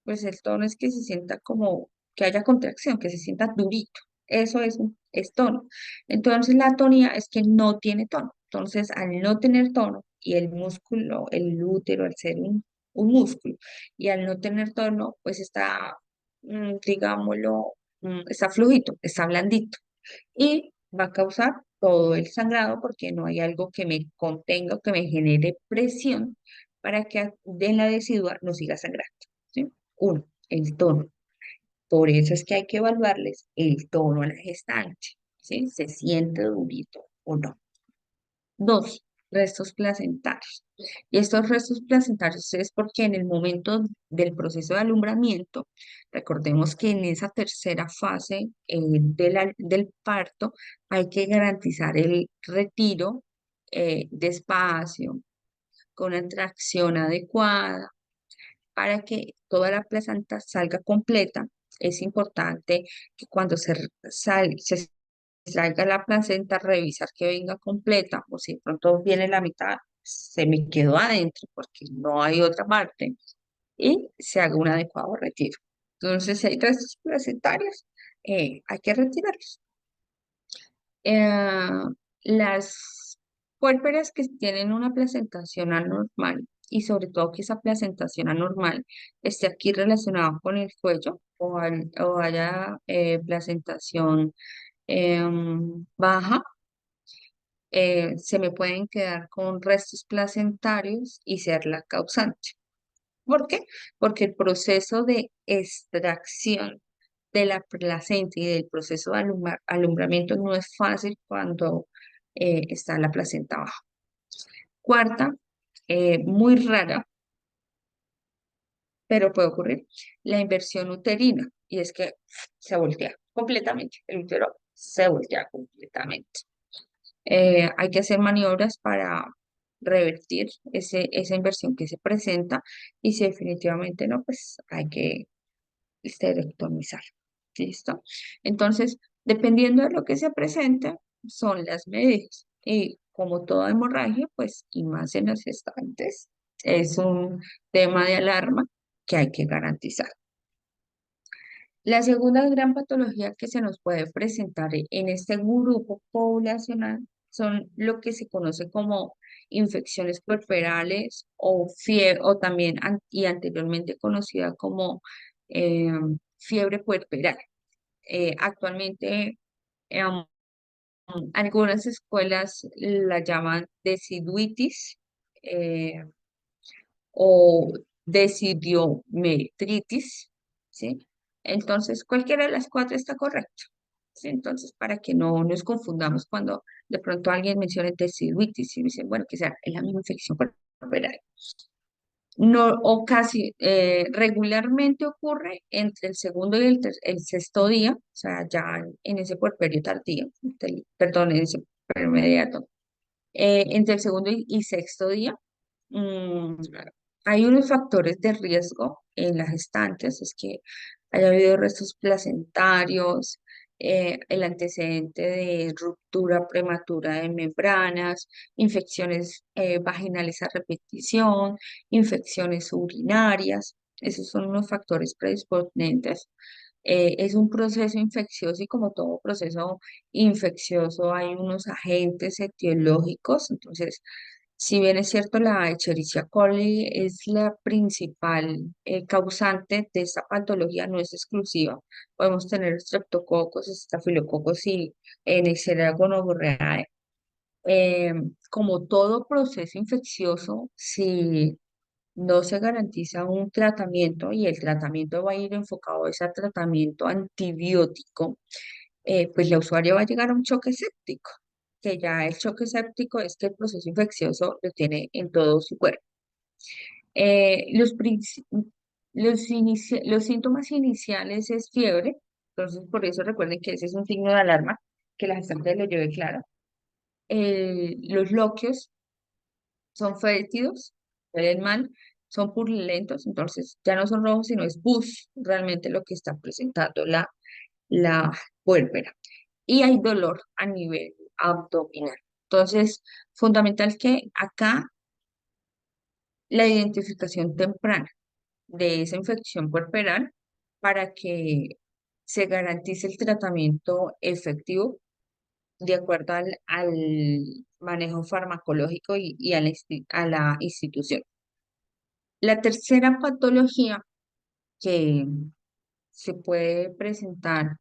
Pues el tono es que se sienta como que haya contracción, que se sienta durito. Eso es tono. Entonces la atonía es que no tiene tono. Entonces al no tener tono y el músculo, el útero, al ser un músculo, y al no tener tono, pues está, digámoslo, está flojito, está blandito. Y va a causar todo el sangrado porque no hay algo que me contenga o que me genere presión para que de la decidua no siga sangrando. ¿Sí? Uno, el tono. Por eso es que hay que evaluarles el tono a la gestante, ¿sí? ¿Se siente durito o no? Dos, restos placentarios. Y estos restos placentarios es porque en el momento del proceso de alumbramiento, recordemos que en esa tercera fase del parto hay que garantizar el retiro despacio, con una tracción adecuada, para que toda la placenta salga completa. Es importante que cuando se salga la placenta, revisar que venga completa, o si de pronto viene la mitad, se me quedó adentro porque no hay otra parte, y se haga un adecuado retiro. Entonces, si hay restos placentarios, hay que retirarlos. Eh, las puérperas que tienen una placentación anormal y sobre todo que esa placentación anormal esté aquí relacionada con el cuello o haya placentación baja, se me pueden quedar con restos placentarios y ser la causante. ¿Por qué? Porque el proceso de extracción de la placenta y del proceso de alumbramiento no es fácil cuando está la placenta baja. Cuarta, muy rara, pero puede ocurrir, la inversión uterina. Y es que se voltea completamente, el útero se voltea completamente. Hay que hacer maniobras para revertir esa inversión que se presenta y si definitivamente no, pues hay que esterectomizar. ¿Listo? Entonces, dependiendo de lo que se presente, son las medidas. Y como toda hemorragia, pues, y más en las gestantes, es un tema de alarma que hay que garantizar. La segunda gran patología que se nos puede presentar en este grupo poblacional son lo que se conoce como infecciones puerperales o fiebre, o también y anteriormente conocida como eh, fiebre puerperal. Actualmente em, algunas escuelas la llaman deciduitis eh, o decidiometritis, ¿sí? Entonces, cualquiera de las cuatro está correcto, ¿sí? Entonces, para que no nos confundamos cuando de pronto alguien menciona deciduitis y dicen, bueno, que sea, es la misma infección puerperal. No, o casi regularmente ocurre entre el segundo y el sexto día, o sea, ya en ese puerperio tardío, perdón, en ese puerperio inmediato, entre el segundo y sexto día, mm, Hay unos factores de riesgo en las gestantes, es que haya habido restos placentarios, el antecedente de ruptura prematura de membranas, infecciones vaginales a repetición, infecciones urinarias. Esos son unos factores predisponentes. Es un proceso infeccioso y como todo proceso infeccioso hay unos agentes etiológicos. Entonces, si bien es cierto, la Escherichia coli es la principal causante de esta patología, no es exclusiva. Podemos tener streptococos, estafilococos y Neisseria gonorrhoeae. Eh, Como todo proceso infeccioso, si no se garantiza un tratamiento y el tratamiento va a ir enfocado a ese tratamiento antibiótico, pues la usuaria va a llegar a un choque séptico, que ya el choque séptico es que el proceso infeccioso lo tiene en todo su cuerpo. Los síntomas iniciales es fiebre, entonces por eso recuerden que ese es un signo de alarma, que la gestante lo lleve claro. Los loquios son fétidos, huelen mal, son purulentos, entonces ya no son rojos, sino es pus realmente lo que está presentando la puérpera. Y hay dolor a nivel abdominal. Entonces, fundamental que acá la identificación temprana de esa infección puerperal para que se garantice el tratamiento efectivo de acuerdo al manejo farmacológico y a la institución. La tercera patología que se puede presentar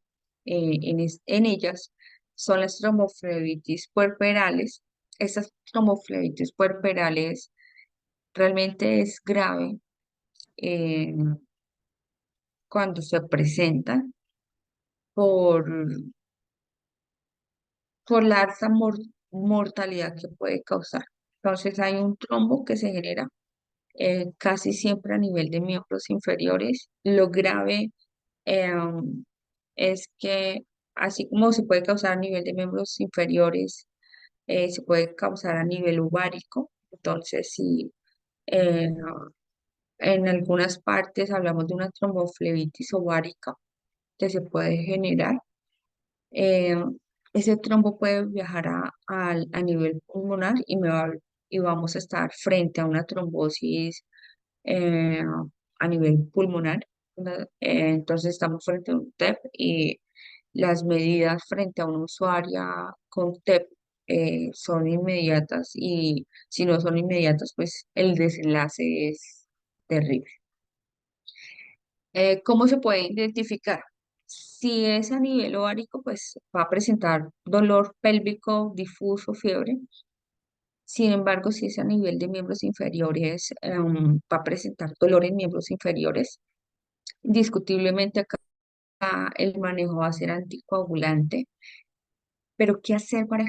en ellas son las tromoflebitis puerperales. Estas tromoflebitis puerperales realmente es grave eh, cuando se presentan por, por la alta mortalidad que puede causar. Entonces hay un trombo que se genera casi siempre a nivel de miembros inferiores. Lo grave es que así como se puede causar a nivel de miembros inferiores, se puede causar a nivel ovárico. Entonces, si eh, en algunas partes hablamos de una tromboflebitis ovárica que se puede generar, eh, ese trombo puede viajar a nivel pulmonar y vamos a estar frente a una trombosis eh, a nivel pulmonar. Entonces estamos frente a un TEP y las medidas frente a una usuaria con TEP son inmediatas y si no son inmediatas, pues el desenlace es terrible. ¿Cómo se puede identificar? Si es a nivel ovárico, pues va a presentar dolor pélvico difuso, fiebre. Sin embargo, si es a nivel de miembros inferiores, va a presentar dolor en miembros inferiores. Indiscutiblemente acá el manejo va a ser anticoagulante, pero ¿qué hacer para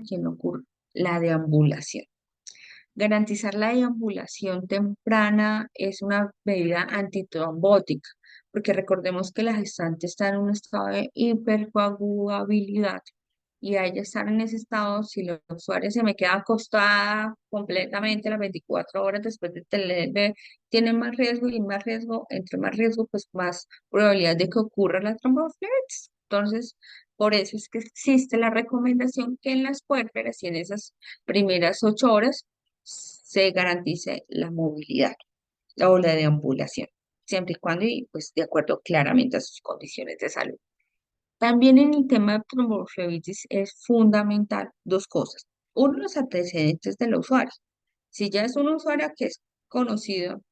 que no ocurra? La deambulación. Garantizar la deambulación temprana es una medida antitrombótica, porque recordemos que la gestante está en un estado de hipercoagulabilidad y a ella estar en ese estado, si la usuaria se me queda acostada completamente las 24 horas después de tener el bebé, tiene más riesgo y más riesgo, entre más riesgo, pues más probabilidad de que ocurra la tromboflebitis. Entonces, por eso es que existe la recomendación que en las puérperas y en esas primeras 8 horas se garantice la movilidad o la deambulación, siempre y cuando y pues de acuerdo claramente a sus condiciones de salud. También en el tema de tromboflebitis es fundamental dos cosas. Uno, los antecedentes del usuario. Si ya es una usuaria que es conocido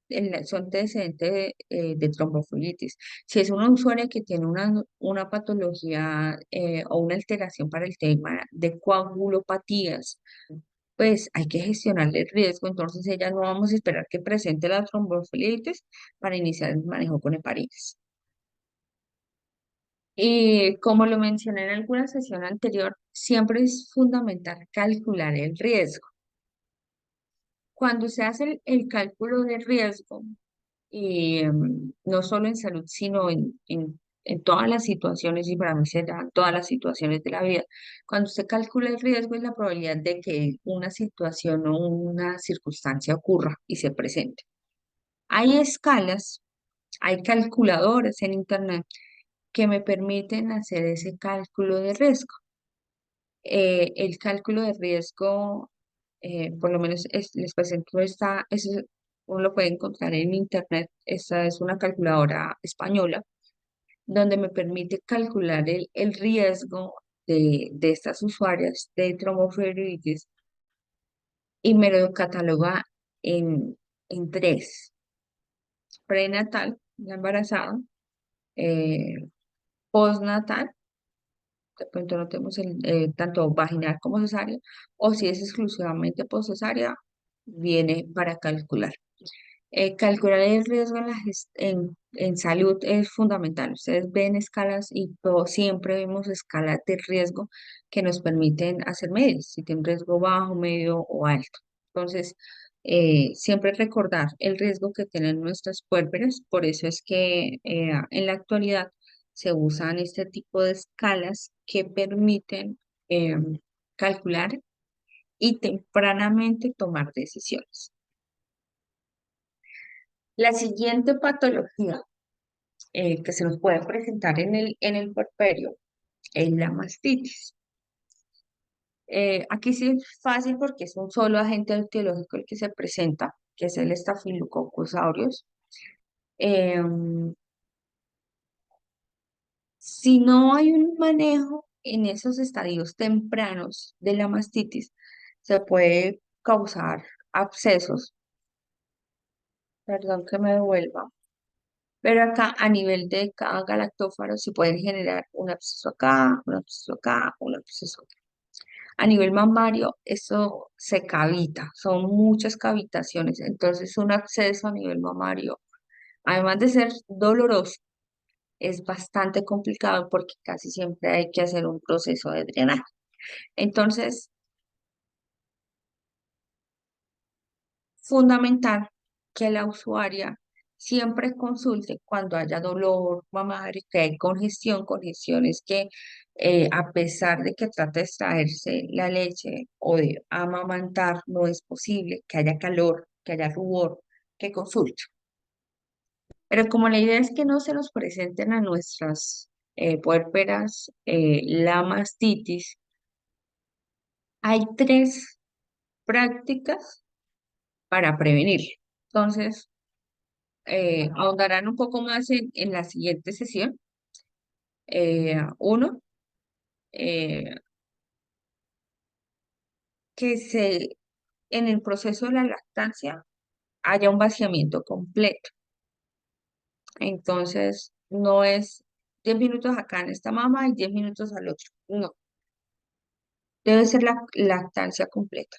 su antecedente de tromboflebitis, si es una usuaria que tiene una patología o una alteración para el tema de coagulopatías, pues hay que gestionarle el riesgo. Entonces, ella no vamos a esperar que presente la tromboflebitis para iniciar el manejo con heparinas. Y como lo mencioné en alguna sesión anterior, siempre es fundamental calcular el riesgo. Cuando se hace el cálculo de riesgo, y no solo en salud, sino en todas las situaciones, y para mí se dan todas las situaciones de la vida, cuando se calcula el riesgo es la probabilidad de que una situación o una circunstancia ocurra y se presente. Hay escalas, hay calculadores en internet que me permiten hacer ese cálculo de riesgo. El cálculo de riesgo, por lo menos les presento uno lo puede encontrar en internet. Esta es una calculadora española donde me permite calcular el riesgo de estas usuarias de trombofibritis y me lo cataloga en tres: prenatal, la embarazada, eh, postnatal, de pronto no tenemos tanto vaginal como cesárea, o si es exclusivamente postcesárea, viene para calcular. Calcular el riesgo en salud es fundamental. Ustedes ven escalas y siempre vemos escalas de riesgo que nos permiten hacer medidas, si tiene un riesgo bajo, medio o alto. Entonces, siempre recordar el riesgo que tienen nuestras puérperas. Por eso es que en la actualidad se usan este tipo de escalas que permiten eh, calcular y tempranamente tomar decisiones. La siguiente patología que se nos puede presentar en el puerperio es la mastitis. Aquí sí es fácil porque es un solo agente etiológico el que se presenta, que es el Staphylococcus aureus. Em, si no hay un manejo en esos estadios tempranos de la mastitis, se puede causar abscesos, perdón que me devuelva, pero acá a nivel de cada galactófaro se pueden generar un absceso acá, un absceso acá, un absceso acá. A nivel mamario, eso se cavita, son muchas cavitaciones. Entonces, un absceso a nivel mamario, además de ser doloroso, es bastante complicado porque casi siempre hay que hacer un proceso de drenaje. Entonces, fundamental que la usuaria siempre consulte cuando haya dolor mamario, que hay congestión. Congestión es que a pesar de que trate de extraerse la leche o de amamantar, no es posible que haya calor, que haya rubor, que consulte. Pero como la idea es que no se nos presenten a nuestras puérperas la mastitis, hay tres prácticas para prevenir. Entonces, ahondarán un poco más en la siguiente sesión. Uno, eh, que en el proceso de la lactancia haya un vaciamiento completo. Entonces, no es 10 minutos acá en esta mama y 10 minutos al otro. No, debe ser la lactancia completa.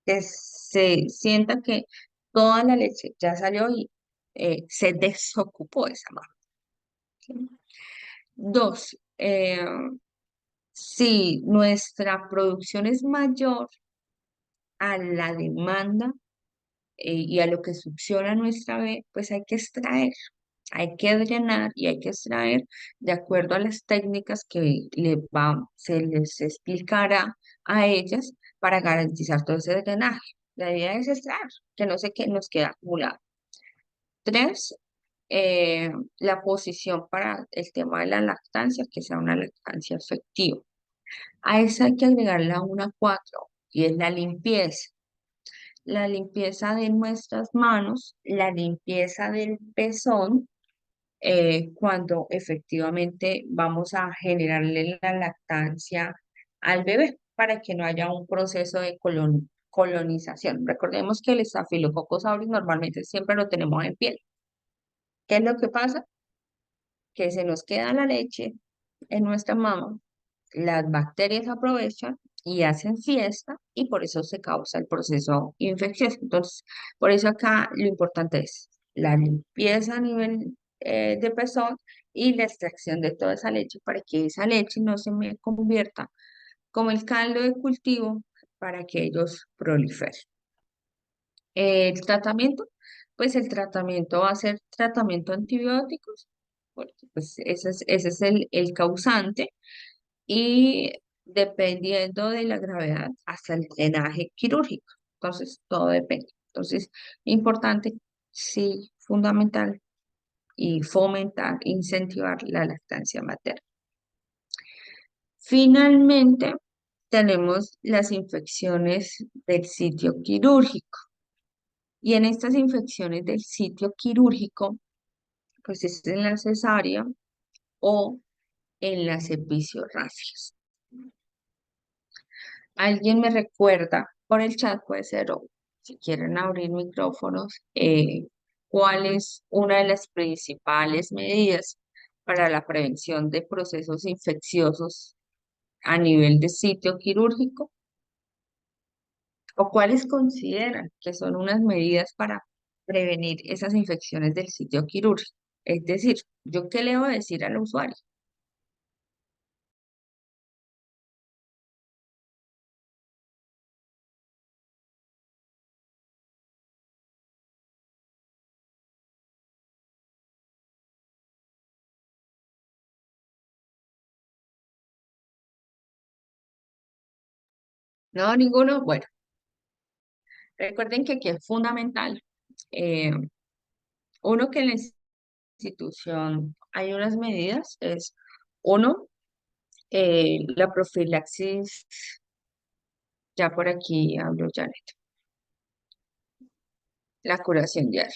Que se sienta que toda la leche ya salió y se desocupó esa mama. ¿Sí? Dos, si nuestra producción es mayor a la demanda y a lo que succiona nuestra B, pues hay que extraer, hay que drenar y hay que extraer de acuerdo a las técnicas que se les explicará a ellas para garantizar todo ese drenaje. La idea es extraer, que no se que nos queda acumulado. Tres, la posición para el tema de la lactancia, que sea una lactancia efectiva. A esa hay que agregarle a una cuatro y es la limpieza. La limpieza de nuestras manos, la limpieza del pezón, cuando efectivamente vamos a generarle la lactancia al bebé para que no haya un proceso de colonización. Recordemos que el Staphylococcus aureus normalmente siempre lo tenemos en piel. ¿Qué es lo que pasa? Que se nos queda la leche en nuestra mama, las bacterias aprovechan y hacen fiesta y por eso se causa el proceso infeccioso. Entonces, por eso acá lo importante es la limpieza a nivel de pezón y la extracción de toda esa leche para que esa leche no se me convierta como el caldo de cultivo para que ellos proliferen. El tratamiento, pues el tratamiento va a ser tratamiento antibióticos, porque pues ese es el causante y dependiendo de la gravedad hasta el drenaje quirúrgico. Entonces, todo depende. Entonces, importante, sí, fundamental y fomentar, incentivar la lactancia materna. Finalmente, tenemos las infecciones del sitio quirúrgico. Y en estas infecciones del sitio quirúrgico, pues es en la cesárea o en las episioracias. ¿Alguien me recuerda por el chat? Puede ser, o si quieren abrir micrófonos, cuál es una de las principales medidas para la prevención de procesos infecciosos a nivel de sitio quirúrgico? ¿O cuáles consideran que son unas medidas para prevenir esas infecciones del sitio quirúrgico? Es decir, ¿yo qué le voy a decir al usuario? No, ninguno. Bueno, recuerden que aquí es fundamental, eh, uno, que en la institución hay unas medidas, es uno, la profilaxis, ya por aquí hablo Janet, la curación diaria.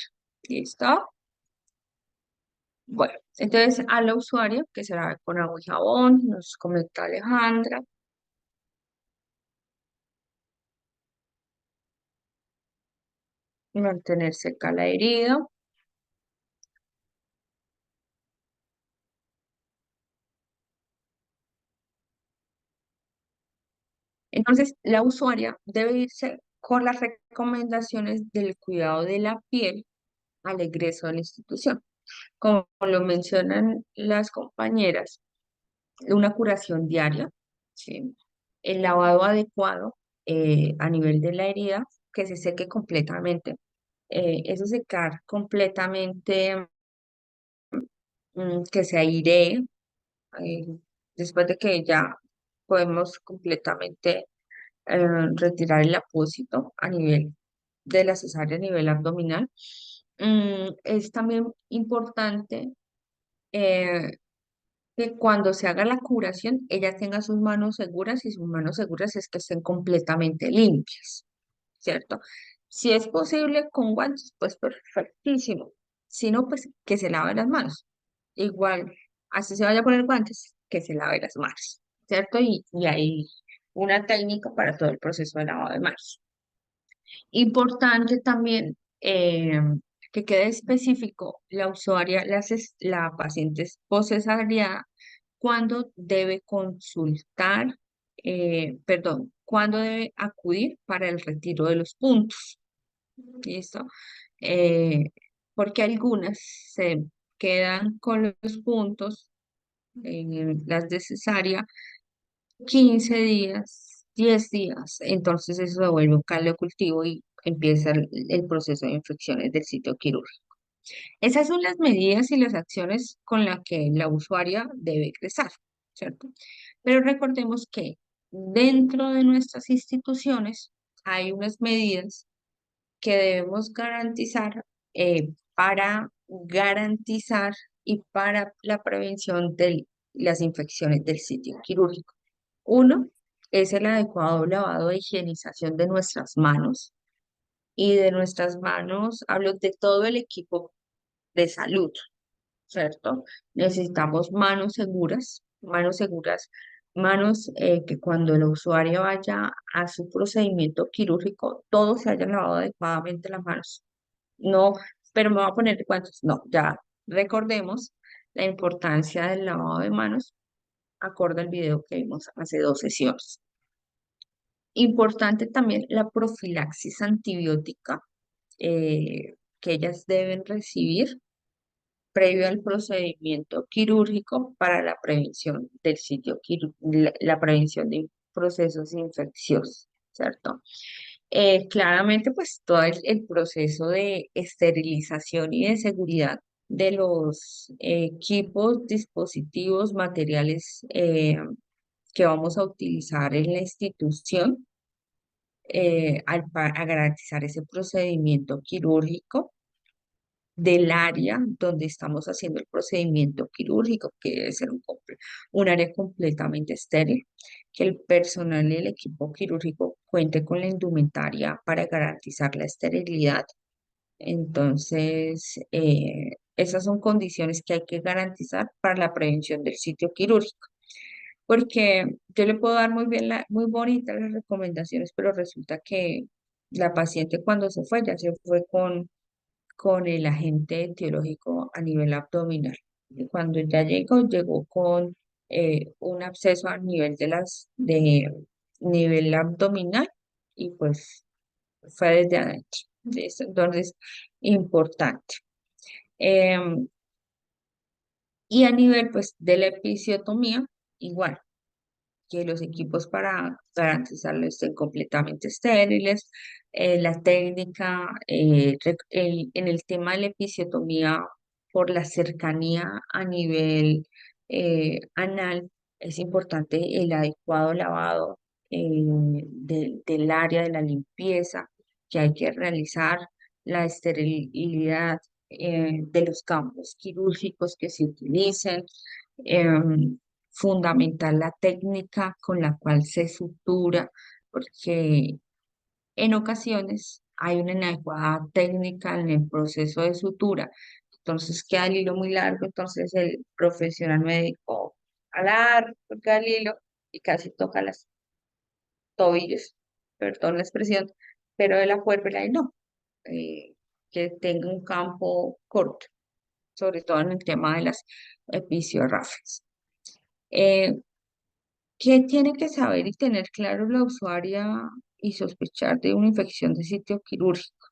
¿Listo? Bueno, entonces a la usuaria, que será con agua y jabón, nos comenta Alejandra, mantener seca la herida. Entonces, la usuaria debe irse con las recomendaciones del cuidado de la piel al egreso de la institución. Como lo mencionan las compañeras, una curación diaria, ¿sí? El lavado adecuado a nivel de la herida, que se seque completamente. Eso secar completamente, que se airee, eh, después de que ya podemos completamente retirar el apósito a nivel de la cesárea, a nivel abdominal. Es también importante eh, que cuando se haga la curación, ella tenga sus manos seguras, y sus manos seguras es que estén completamente limpias, ¿cierto? Si es posible con guantes, pues perfectísimo. Si no, pues que se lave las manos. Igual, así se vaya a poner guantes, que se lave las manos, ¿cierto? Y hay una técnica para todo el proceso de lavado de manos. Importante también que quede específico la usuaria, la paciente es poscesariana, cuándo debe consultar, perdón, cuándo debe acudir para el retiro de los puntos. ¿Listo? Eh, Porque algunas se quedan con los puntos, las de cesárea, 15 días, 10 días, entonces eso se vuelve un caldo de cultivo y empieza el proceso de infecciones del sitio quirúrgico. Esas son las medidas y las acciones con las que la usuaria debe ingresar, ¿cierto? Pero recordemos que dentro de nuestras instituciones hay unas medidas que debemos garantizar, para garantizar y para la prevención de las infecciones del sitio quirúrgico. Uno es el adecuado lavado e higienización de nuestras manos, y de nuestras manos, hablo de todo el equipo de salud, ¿cierto? Necesitamos manos seguras, manos que cuando el usuario vaya a su procedimiento quirúrgico, todo se haya lavado adecuadamente las manos. No, pero me voy a poner guantes. No, ya recordemos la importancia del lavado de manos, acorde al video que vimos hace 2 sesiones. Importante también la profilaxis antibiótica que ellas deben recibir previo al procedimiento quirúrgico para la prevención del sitio la prevención de procesos infecciosos, ¿cierto? Claramente, pues todo el proceso de esterilización y de seguridad de los equipos, dispositivos, materiales que vamos a utilizar en la institución, a garantizar ese procedimiento quirúrgico. del área donde estamos haciendo el procedimiento quirúrgico, que debe ser un área completamente estéril, que el personal y el equipo quirúrgico cuente con la indumentaria para garantizar la esterilidad. Entonces, esas son condiciones que hay que garantizar para la prevención del sitio quirúrgico. Porque yo le puedo dar muy bonitas las recomendaciones, pero resulta que la paciente cuando se fue, ya se fue con el agente etiológico a nivel abdominal. Y cuando ya llegó, llegó con un absceso a nivel de nivel abdominal y pues fue desde adentro. Entonces, importante. Em, y a nivel pues de la episiotomía, igual que los equipos para garantizarlo estén completamente estériles. La técnica en el tema de la episiotomía, por la cercanía a nivel anal, es importante el adecuado lavado del área de la limpieza que hay que realizar, la esterilidad de los campos quirúrgicos que se utilicen. em, Fundamental la técnica con la cual se sutura, porque en ocasiones hay una inadecuada técnica en el proceso de sutura, entonces queda el hilo muy largo, entonces el profesional médico alarga el hilo y casi toca las tobillos, perdón la expresión, pero de la puérpera y no, que tenga un campo corto, sobre todo en el tema de las episio-ráfagas. Eh, ¿Qué tiene que saber y tener claro la usuaria y sospechar de una infección de sitio quirúrgico?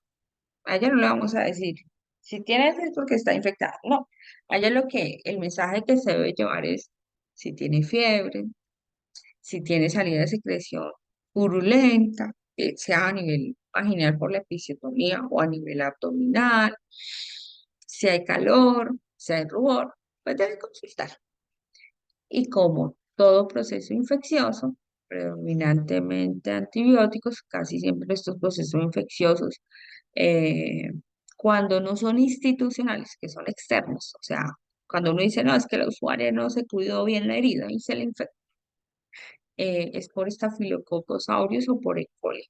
A ella no le vamos a decir, si tiene eso es porque está infectada. No, a ella el mensaje que se debe llevar es si tiene fiebre, si tiene salida de secreción purulenta, sea a nivel vaginal por la episiotomía o a nivel abdominal, si hay calor, si hay rubor, pues debe consultar. Y como todo proceso infeccioso, predominantemente antibióticos, casi siempre estos procesos infecciosos, eh, cuando no son institucionales, que son externos, o sea, cuando uno dice, no, es que la usuaria no se cuidó bien la herida y se le infecta, es por Staphylococcus aureus o por E. coli.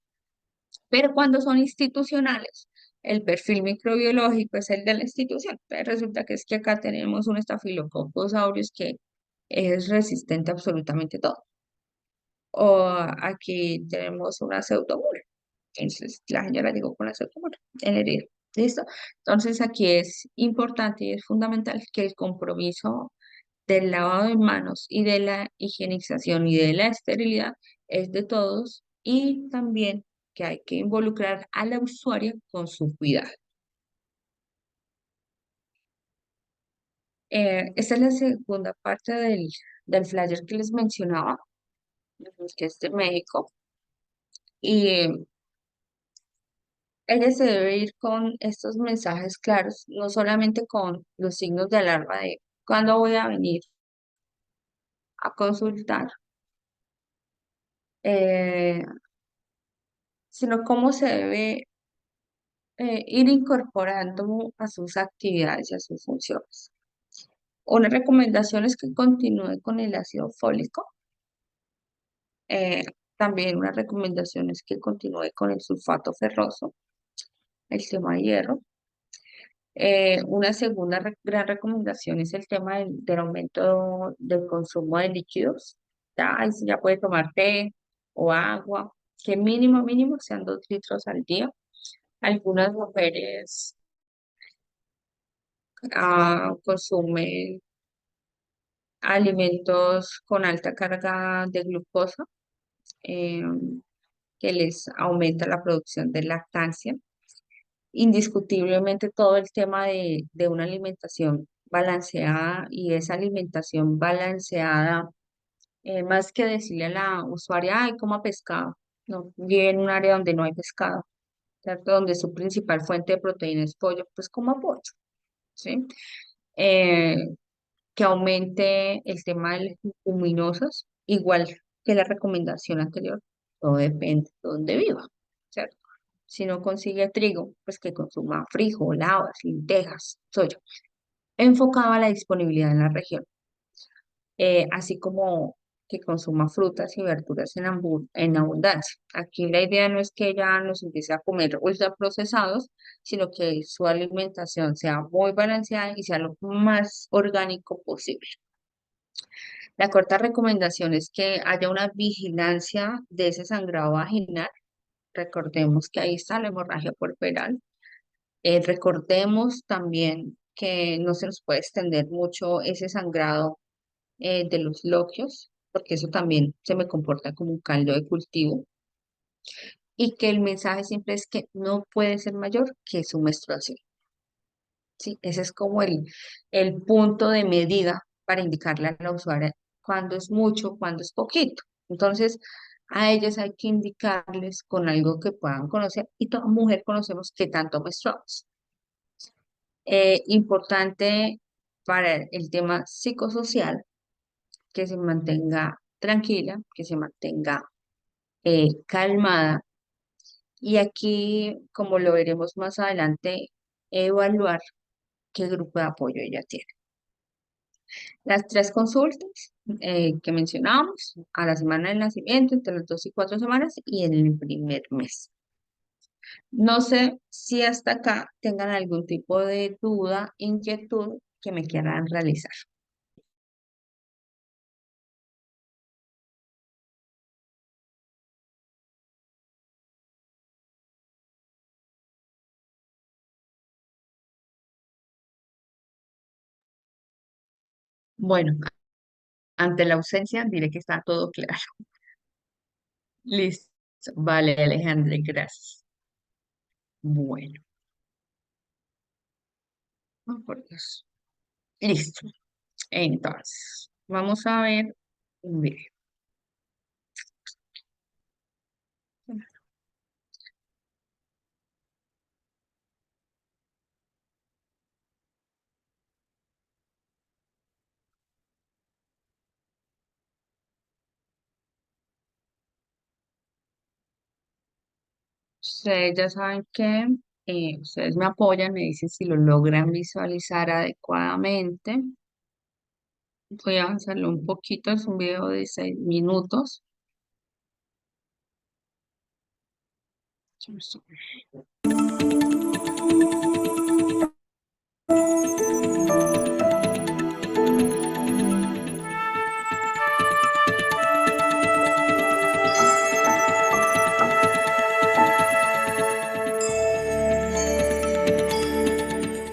Pero cuando son institucionales, el perfil microbiológico es el de la institución. Entonces resulta que es que acá tenemos un Staphylococcus aureus que es resistente a absolutamente todo. O aquí tenemos una pseudomonas. Entonces la señora llegó con la pseudomonas en la herida. ¿Listo? Entonces aquí es importante y es fundamental que el compromiso del lavado de manos y de la higienización y de la esterilidad es de todos y también que hay que involucrar a la usuaria con su cuidado. Esta es la segunda parte del flyer que les mencionaba, que es de México, y ella se debe ir con estos mensajes claros, no solamente con los signos de alarma de cuándo voy a venir a consultar, eh, sino cómo se debe ir incorporando a sus actividades y a sus funciones. Una recomendación es que continúe con el ácido fólico. Eh, También una recomendación es que continúe con el sulfato ferroso, el tema de hierro. Una segunda gran recomendación es el tema del aumento del consumo de líquidos. Ya, ahí sí ya puede tomar té o agua, que mínimo sean 2 litros al día. Algunas mujeres consumen alimentos con alta carga de glucosa, eh, que les aumenta la producción de lactancia. Indiscutiblemente todo el tema de una alimentación balanceada y esa alimentación balanceada, más que decirle a la usuaria, ay, coma pescado, no, vive en un área donde no hay pescado, ¿cierto? Donde su principal fuente de proteína es pollo, pues coma pollo, ¿sí? Eh, que aumente el tema de las leguminosas, igual que la recomendación anterior, todo depende de dónde viva, ¿cierto? Si no consigue trigo, pues que consuma frijol, habas, lentejas, soya, enfocado a la disponibilidad en la región, así como que consuma frutas y verduras en abundancia. Aquí la idea no es que ella nos empiece a comer ultraprocesados, sino que su alimentación sea muy balanceada y sea lo más orgánico posible. La cuarta recomendación es que haya una vigilancia de ese sangrado vaginal. Recordemos que ahí está la hemorragia puerperal. Recordemos también que no se nos puede extender mucho ese sangrado de los loquios, porque eso también se me comporta como un caldo de cultivo. Y que el mensaje siempre es que no puede ser mayor que su menstruación. ¿Sí? Ese es como el punto de medida para indicarle a la usuaria cuándo es mucho, cuándo es poquito. Entonces, a ellas hay que indicarles con algo que puedan conocer y toda mujer conocemos qué tanto menstruamos. Importante para el tema psicosocial, que se mantenga tranquila, que se mantenga calmada. Y aquí, como lo veremos más adelante, evaluar qué grupo de apoyo ella tiene. Las tres consultas que mencionábamos, a la semana del nacimiento, entre las 2 y 4 semanas y en el primer mes. No sé si hasta acá tengan algún tipo de duda, inquietud que me quieran realizar. Bueno, ante la ausencia diré que está todo claro. Listo. Vale, Alejandra, gracias. Bueno, oh, por Dios. Listo. Entonces, vamos a ver un video. Ustedes ya saben que ustedes me apoyan, me dicen si lo logran visualizar adecuadamente. Voy a avanzarlo un poquito, es un video de 6 minutos.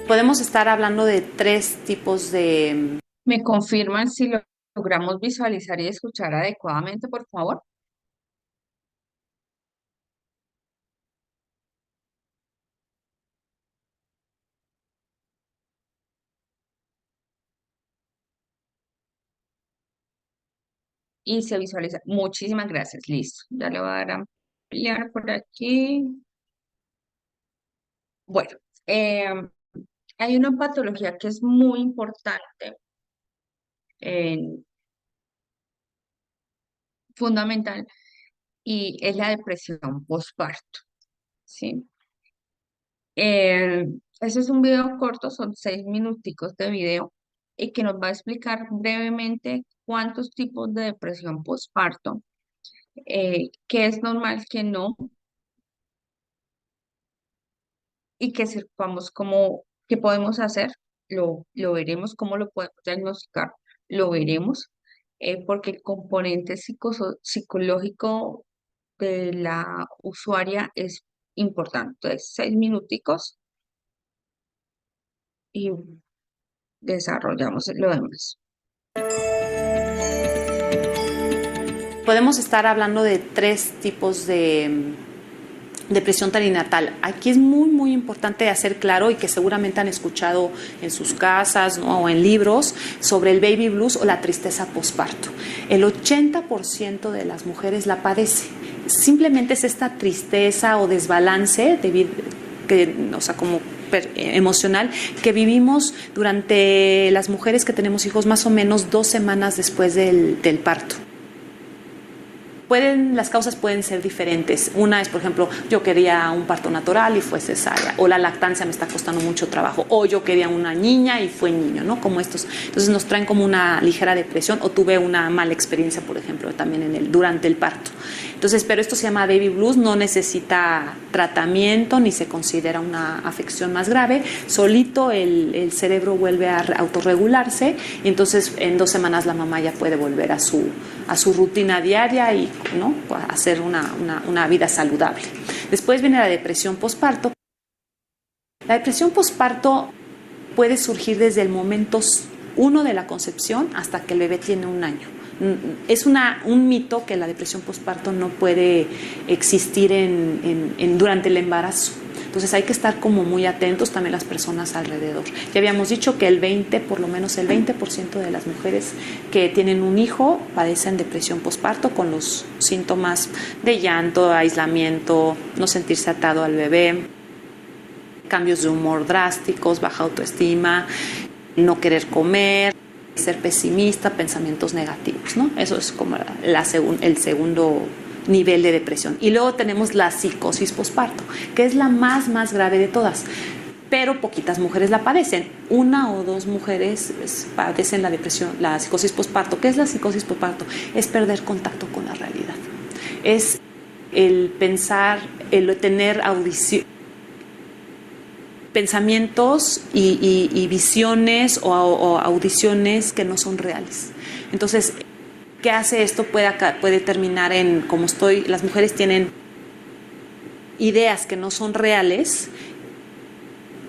Podemos estar hablando de tres tipos de... ¿Me confirman si lo logramos visualizar y escuchar adecuadamente, por favor? Y se visualiza. Muchísimas gracias. Listo. Ya le voy a dar a ampliar por aquí. Bueno, eh, hay una patología que es muy importante, eh, fundamental, y es la depresión postparto. ¿Sí? Ese es un video corto, son 6 minuticos de video, y que nos va a explicar brevemente cuántos tipos de depresión postparto, qué es normal, qué no, y que sepamos cómo, qué podemos hacer, lo veremos, cómo lo podemos diagnosticar, lo veremos, porque el componente psicológico de la usuaria es importante. Entonces, 6 minuticos y desarrollamos lo demás. Podemos estar hablando de tres tipos de depresión perinatal. Aquí es muy importante hacer claro, y que seguramente han escuchado en sus casas, ¿no?, o en libros, sobre el baby blues o la tristeza postparto. El 80% de las mujeres la padece. Simplemente es esta tristeza o desbalance como emocional que vivimos durante las mujeres que tenemos hijos más o menos 2 semanas después del parto. las causas pueden ser diferentes. Una es, por ejemplo, yo quería un parto natural y fue cesárea, o la lactancia me está costando mucho trabajo, o yo quería una niña y fue niño, ¿no? Como estos. Entonces nos traen como una ligera depresión, o tuve una mala experiencia, por ejemplo, también durante el parto. Entonces, pero esto se llama baby blues, no necesita tratamiento ni se considera una afección más grave. Solito el cerebro vuelve a autorregularse y entonces en 2 semanas la mamá ya puede volver a su rutina diaria y, ¿no?, hacer una vida saludable. Después viene la depresión posparto. La depresión posparto puede surgir desde el momento 1 de la concepción hasta que el bebé tiene 1 año. Es un mito que la depresión posparto no puede existir durante el embarazo. Entonces hay que estar como muy atentos también las personas alrededor. Ya habíamos dicho que por lo menos el 20% de las mujeres que tienen un hijo padecen depresión posparto con los síntomas de llanto, aislamiento, no sentirse atado al bebé, cambios de humor drásticos, baja autoestima, no querer comer, ser pesimista, pensamientos negativos, ¿no? Eso es como el segundo nivel de depresión. Y luego tenemos la psicosis posparto, que es la más grave de todas, pero poquitas mujeres la padecen. 1 o 2 mujeres padecen la psicosis posparto. ¿Qué es la psicosis posparto? Es perder contacto con la realidad. Es el pensar, el tener pensamientos y visiones o audiciones que no son reales. Entonces, ¿qué hace esto? Puede terminar en, las mujeres tienen ideas que no son reales,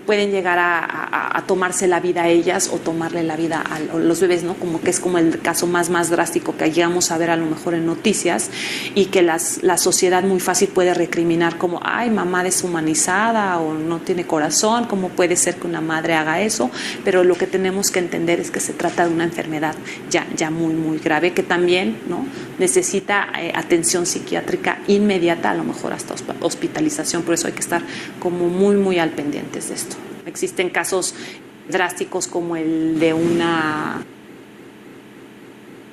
pueden llegar a tomarse la vida a ellas o tomarle la vida a los bebés, ¿no? Como que es como el caso más drástico que llegamos a ver a lo mejor en noticias, y que la sociedad muy fácil puede recriminar como, ay, mamá deshumanizada o no tiene corazón, ¿cómo puede ser que una madre haga eso? Pero lo que tenemos que entender es que se trata de una enfermedad ya muy grave, que también, ¿no?, necesita atención psiquiátrica inmediata, a lo mejor hasta hospitalización. Por eso hay que estar como muy al pendientes de esto. Existen casos drásticos como el de una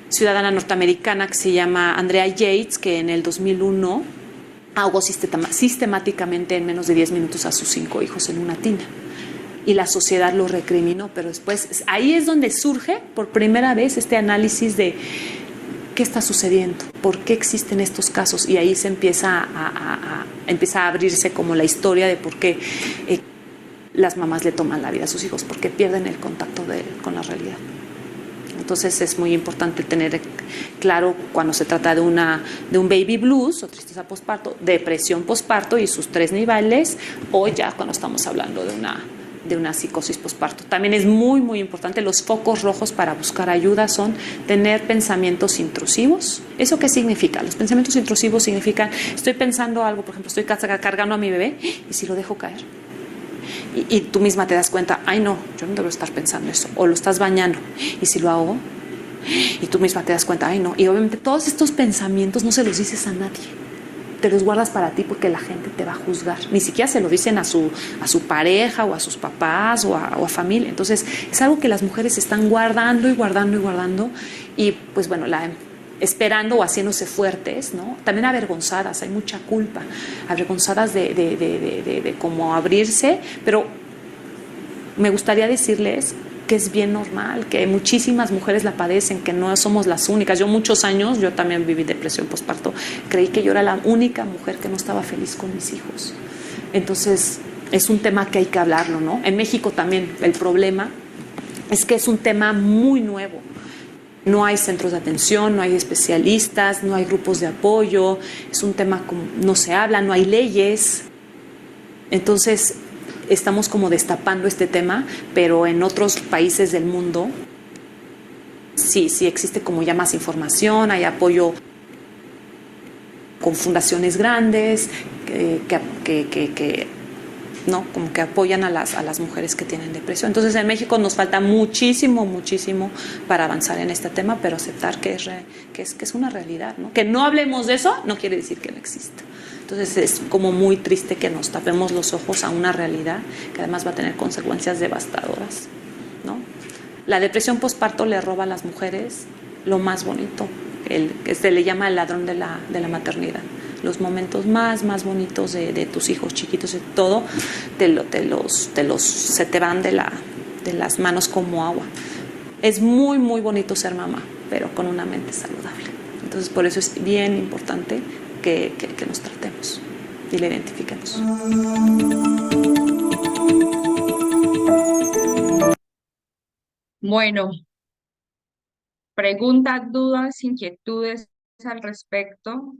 ciudadana norteamericana que se llama Andrea Yates, que en el 2001 ahogó sistemáticamente en menos de 10 minutos a sus 5 hijos en una tina. Y la sociedad lo recriminó, pero después ahí es donde surge por primera vez este análisis de qué está sucediendo, por qué existen estos casos, y ahí se empieza a abrirse como la historia de por qué las mamás le toman la vida a sus hijos, porque pierden el contacto con la realidad. Entonces es muy importante tener claro cuando se trata de un baby blues o tristeza posparto, depresión posparto y sus 3 niveles, o ya cuando estamos hablando de una psicosis posparto. También es muy importante, los focos rojos para buscar ayuda son tener pensamientos intrusivos. ¿Eso qué significa? Los pensamientos intrusivos significan, estoy pensando algo, por ejemplo, estoy cargando a mi bebé, ¿y si lo dejo caer? Y tú misma te das cuenta, ay no, yo no debo estar pensando eso. O lo estás bañando, ¿y si lo hago? Y tú misma te das cuenta, ay no. Y obviamente todos estos pensamientos no se los dices a nadie, te los guardas para ti porque la gente te va a juzgar. Ni siquiera se lo dicen a su pareja o a sus papás o a familia. Entonces es algo que las mujeres están guardando y pues bueno, esperando o haciéndose fuertes, ¿no? También avergonzadas, hay mucha culpa, avergonzadas de cómo abrirse, pero me gustaría decirles que es bien normal, que muchísimas mujeres la padecen, que no somos las únicas. Yo muchos años, yo también viví depresión posparto, creí que yo era la única mujer que no estaba feliz con mis hijos. Entonces es un tema que hay que hablarlo, ¿no? En México también el problema es que es un tema muy nuevo. No hay centros de atención, no hay especialistas, no hay grupos de apoyo, es un tema como no se habla, no hay leyes. Entonces estamos como destapando este tema, pero en otros países del mundo sí existe como ya más información, hay apoyo con fundaciones grandes que ¿no? Como que apoyan a las mujeres que tienen depresión. Entonces en México nos falta muchísimo para avanzar en este tema, pero aceptar que es una realidad, ¿no? Que no hablemos de eso no quiere decir que no exista. Entonces es como muy triste que nos tapemos los ojos a una realidad que además va a tener consecuencias devastadoras, ¿no? La depresión posparto le roba a las mujeres lo más bonito, que se le llama el ladrón de la maternidad. Los momentos más bonitos de tus hijos chiquitos y todo, se te van de las manos como agua. Es muy bonito ser mamá, pero con una mente saludable. Entonces, por eso es bien importante que nos tratemos y la identifiquemos. Bueno, preguntas, dudas, inquietudes al respecto.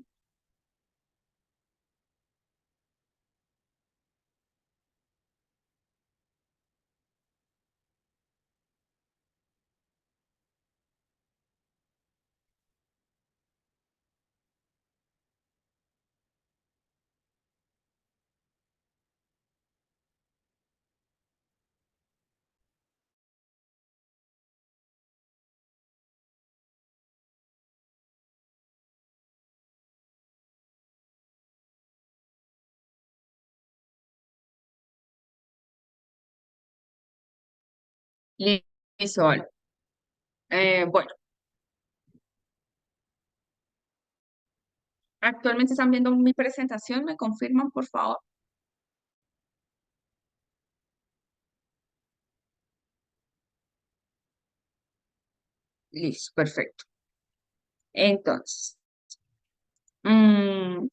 Listo, vale. Bueno, actualmente están viendo mi presentación, ¿me confirman, por favor? Listo, perfecto. Entonces, mm,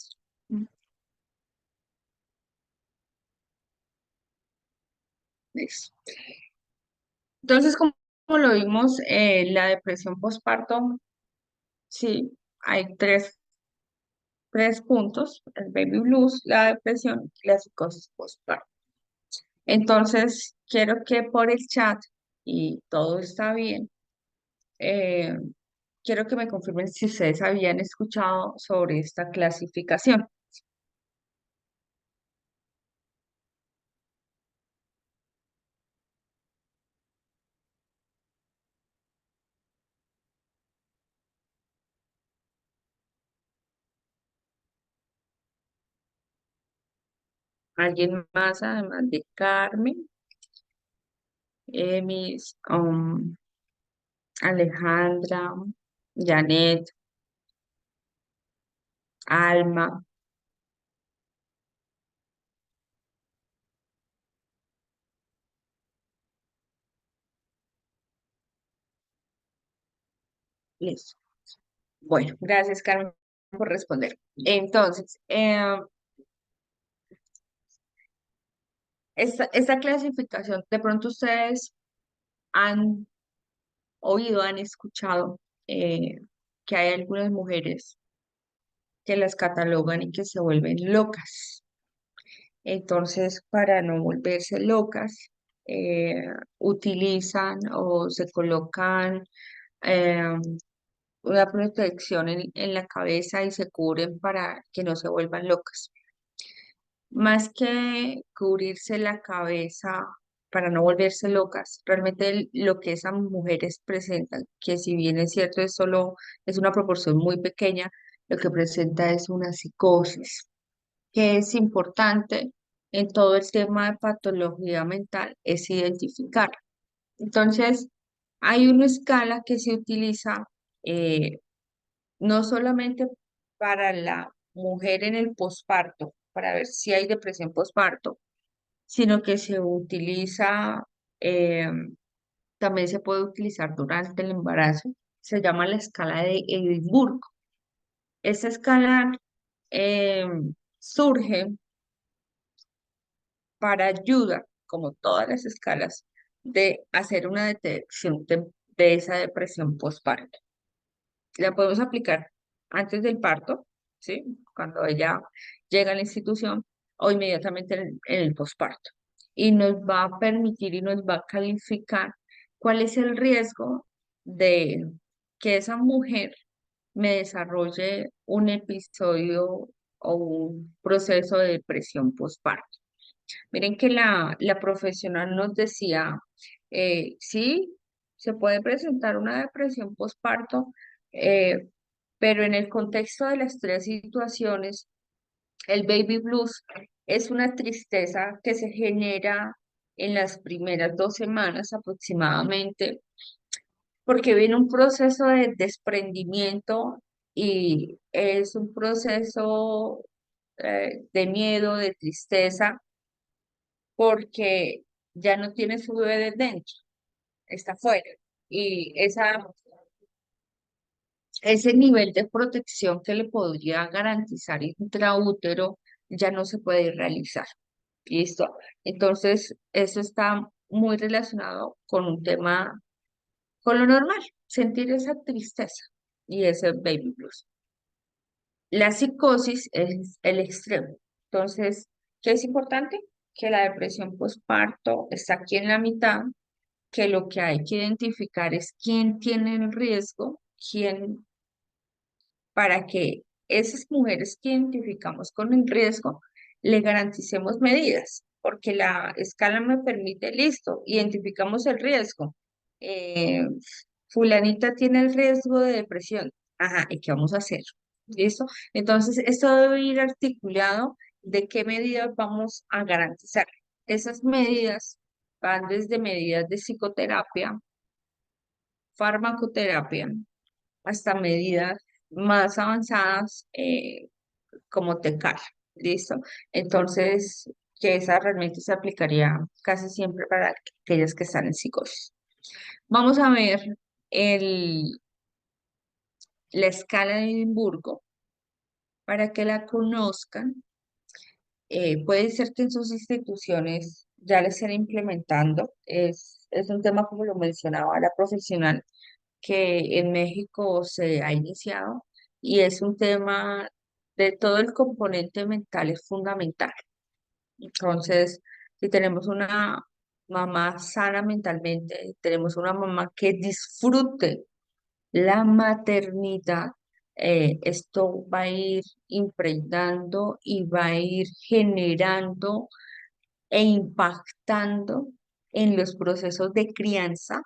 listo. Entonces, como lo vimos, la depresión postparto, sí, hay tres puntos, el baby blues, la depresión y la psicosis postparto. Entonces, quiero que por el chat, y todo está bien, eh, quiero que me confirmen si ustedes habían escuchado sobre esta clasificación. ¿Alguien más, además de Carmen, Emis, Alejandra, Janet, Alma? Listo. Bueno, gracias, Carmen, por responder. Entonces, esta clasificación, de pronto ustedes han oído, han escuchado que hay algunas mujeres que las catalogan y que se vuelven locas. Entonces, para no volverse locas, eh, utilizan o se colocan eh, una protección en la cabeza y se cubren para que no se vuelvan locas. Más que cubrirse la cabeza para no volverse locas, realmente lo que esas mujeres presentan, que si bien es cierto, es una proporción muy pequeña, lo que presenta es una psicosis, que es importante en todo el tema de patología mental, es identificar. Entonces, hay una escala que se utiliza eh, no solamente para la mujer en el posparto, para ver si hay depresión posparto, sino que se utiliza, eh, también se puede utilizar durante el embarazo. Se llama la escala de Edimburgo. Esa escala eh, surge para ayuda, como todas las escalas, de hacer una detección de esa depresión postparto. La podemos aplicar antes del parto, ¿sí? Cuando ella llega a la institución o inmediatamente en el posparto. Y nos va a permitir y nos va a calificar cuál es el riesgo de que esa mujer me desarrolle un episodio o un proceso de depresión postparto. Miren que la profesional nos decía, sí, se puede presentar una depresión postparto, eh, pero en el contexto de las tres situaciones, el baby blues es una tristeza que se genera en las primeras 2 semanas aproximadamente, porque viene un proceso de desprendimiento y es un proceso de miedo, de tristeza, porque ya no tiene su bebé dentro, está fuera. Y ese nivel de protección que le podría garantizar intraútero ya no se puede realizar. ¿Listo? Entonces, eso está muy relacionado con un tema, con lo normal, sentir esa tristeza y ese baby blues. La psicosis es el extremo. Entonces, ¿qué es importante? Que la depresión postparto está aquí en la mitad, que lo que hay que identificar es quién tiene el riesgo, quién, para que esas mujeres que identificamos con el riesgo le garanticemos medidas, porque la escala me permite, listo, identificamos el riesgo. Eh, Fulanita tiene el riesgo de depresión. Ajá, ¿y qué vamos a hacer? ¿Listo? Entonces, esto debe ir articulado de qué medidas vamos a garantizar. Esas medidas van desde medidas de psicoterapia, farmacoterapia, hasta medidas más avanzadas como TECAL. ¿Listo? Entonces, que esa realmente se aplicaría casi siempre para aquellas que están en psicosis. Vamos a ver el, la escala de Edimburgo para que la conozcan. Puede ser que en sus instituciones ya la estén implementando. Es un tema, como lo mencionaba la profesional, que en México se ha iniciado y es un tema de todo el componente mental es fundamental. Entonces, si tenemos una mamá sana mentalmente, tenemos una mamá que disfrute la maternidad, esto va a ir impregnando y va a ir generando e impactando en los procesos de crianza,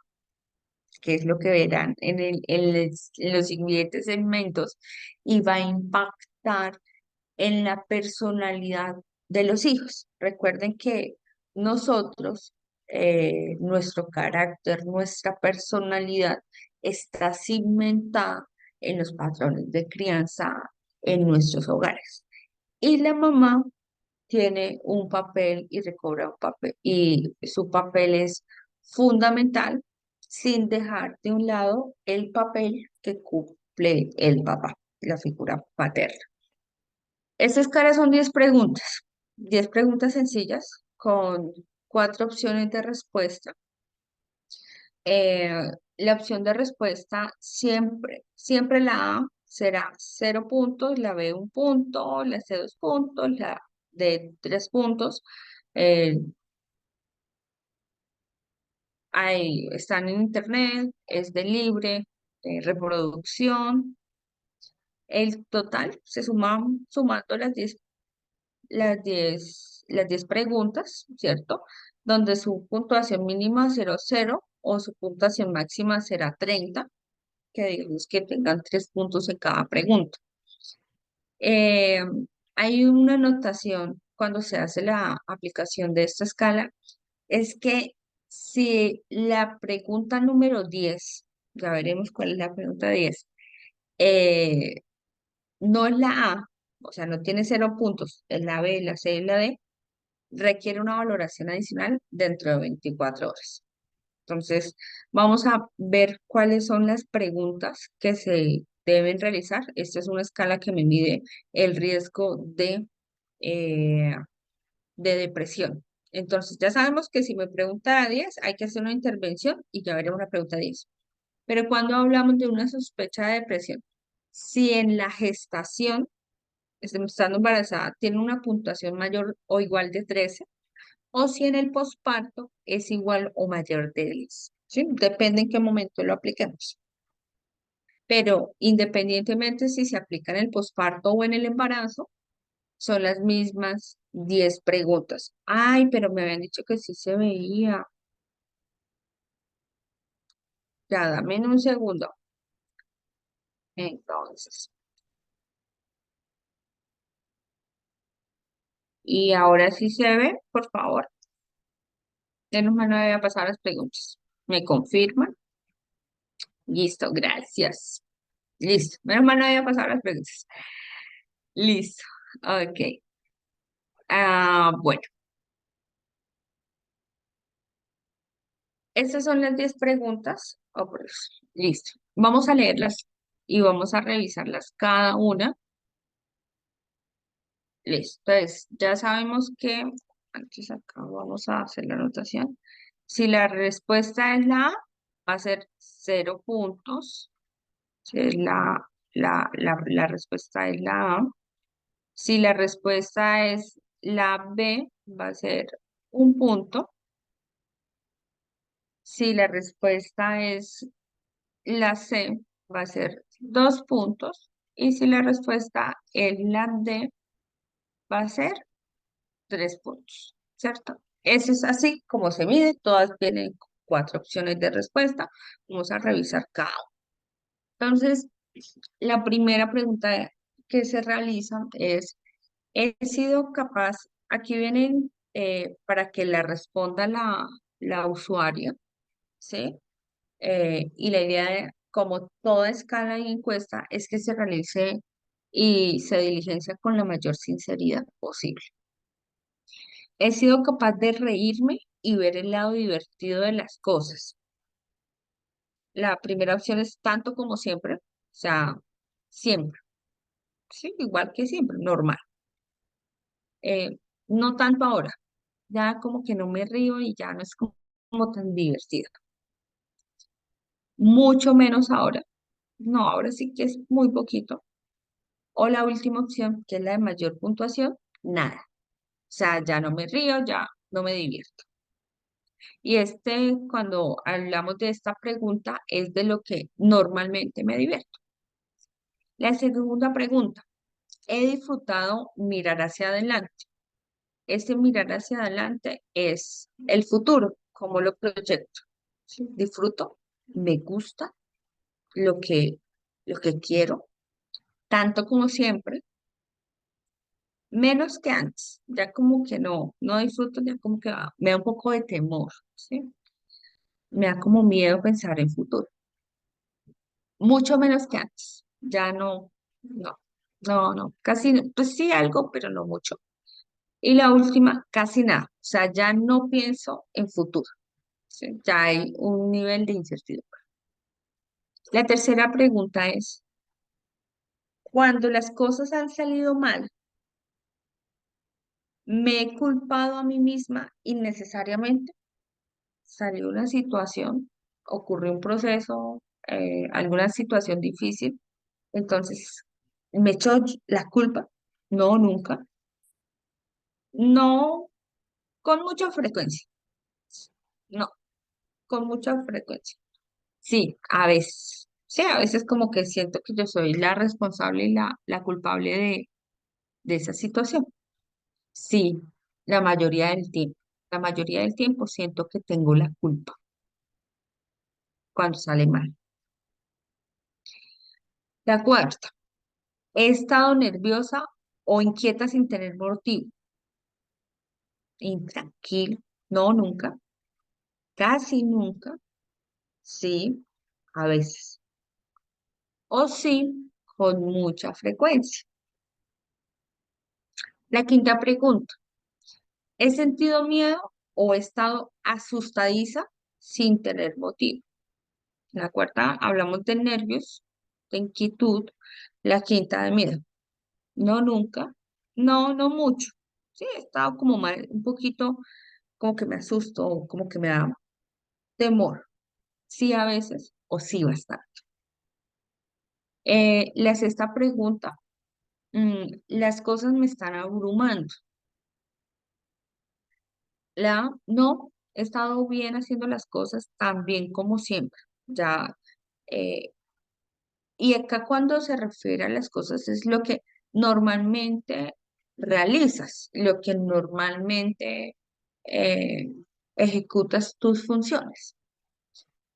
que es lo que verán en los siguientes segmentos, y va a impactar en la personalidad de los hijos. Recuerden que nosotros, nuestro carácter, nuestra personalidad está cimentada en los patrones de crianza en nuestros hogares. Y la mamá tiene un papel y recobra un papel, y su papel es fundamental sin dejar de un lado el papel que cumple el papá, la figura paterna. Estas caras son 10 preguntas sencillas con 4 opciones de respuesta. La opción de respuesta siempre la A será 0 puntos, la B 1 punto, la C 2 puntos, la D 3 puntos. Eh, Están en internet, es de libre reproducción. El total se suma sumando las diez preguntas, ¿cierto? Donde su puntuación mínima será 0 o su puntuación máxima será 30, que digamos que tengan 3 puntos en cada pregunta. Eh, Hay una anotación cuando se hace la aplicación de esta escala, es que si la pregunta número 10, ya veremos cuál es la pregunta 10, eh, no es la A, o sea, no tiene 0 puntos, es la B, la C y la D, requiere una valoración adicional dentro de 24 horas. Entonces, vamos a ver cuáles son las preguntas que se deben realizar. Esta es una escala que me mide el riesgo eh, de depresión. Entonces, ya sabemos que si me pregunta a 10, hay que hacer una intervención y ya veremos la pregunta 10. Pero cuando hablamos de una sospecha de depresión, si en la gestación, estando embarazada, tiene una puntuación mayor o igual de 13, o si en el posparto es igual o mayor de 10. ¿Sí? Depende en qué momento lo apliquemos. Pero independientemente si se aplica en el posparto o en el embarazo, son las mismas 10 preguntas. Ay, pero me habían dicho que sí se veía. Ya, dame un segundo. Entonces, y ahora sí se ve, por favor. Menos mal no voy a pasar las preguntas. ¿Me confirman? Listo, gracias. Listo. Menos mal no había pasado las preguntas. Listo. Ok. Bueno, estas son las 10 preguntas. Oh, por Dios. Listo. Vamos a leerlas y vamos a revisarlas cada una. Listo. Entonces, ya sabemos que, antes acá vamos a hacer la anotación. Si la respuesta es la A, va a ser 0 puntos. Si es la respuesta es la A. Si la respuesta es la B, va a ser 1 punto. Si la respuesta es la C, va a ser 2 puntos. Y si la respuesta es la D, va a ser 3 puntos, ¿cierto? Eso es así como se mide. Todas tienen 4 opciones de respuesta. Vamos a revisar cada una. Entonces, la primera pregunta que se realiza es, ¿he sido capaz? Aquí vienen para que la responda la usuaria, ¿sí? Y la idea, como toda escala y encuesta, es que se realice y se diligencia con la mayor sinceridad posible. He sido capaz de reírme y ver el lado divertido de las cosas. La primera opción es tanto como siempre, o sea, siempre, sí, igual que siempre, normal. Eh, no tanto ahora, ya como que no me río y ya no es como tan divertido. Mucho menos ahora. No, ahora sí que es muy poquito. O la última opción, que es la de mayor puntuación, nada. O sea, ya no me río, ya no me divierto. Y cuando hablamos de esta pregunta, es de lo que normalmente me divierto. La segunda pregunta, he disfrutado mirar hacia adelante. Este mirar hacia adelante es el futuro, como lo proyecto. ¿Sí? Disfruto, me gusta lo que quiero, tanto como siempre, menos que antes. Ya como que no disfruto, ya como que me da un poco de temor, ¿sí? Me da como miedo pensar en futuro. Mucho menos que antes. Ya no, casi, pues sí algo, pero no mucho. Y la última, casi nada. O sea, ya no pienso en futuro. ¿Sí? Ya hay un nivel de incertidumbre. La tercera pregunta es, cuando las cosas han salido mal, ¿me he culpado a mí misma innecesariamente? Salió una situación, ocurrió un proceso, alguna situación difícil, entonces, ¿me echo la culpa? No, nunca. No con mucha frecuencia. No, con mucha frecuencia. Sí, a veces. Sí, a veces como que siento que yo soy la responsable y la culpable de esa situación. Sí, la mayoría del tiempo. La mayoría del tiempo siento que tengo la culpa cuando sale mal. La cuarta, he estado nerviosa o inquieta sin tener motivo. Intranquilo. No, nunca. Casi nunca. Sí, a veces. O sí, con mucha frecuencia. La quinta pregunta, ¿he sentido miedo o he estado asustadiza sin tener motivo? La cuarta, hablamos de nervios, de inquietud. La quinta, de miedo. No, nunca. No, no mucho. Sí, he estado como mal, un poquito como que me asusto o como que me da temor. Sí, a veces o sí bastante. La sexta pregunta, las cosas me están abrumando. No, he estado bien haciendo las cosas tan bien como siempre. Ya, eh, y acá cuando se refiere a las cosas es lo que normalmente realizas, lo que normalmente eh, ejecutas tus funciones.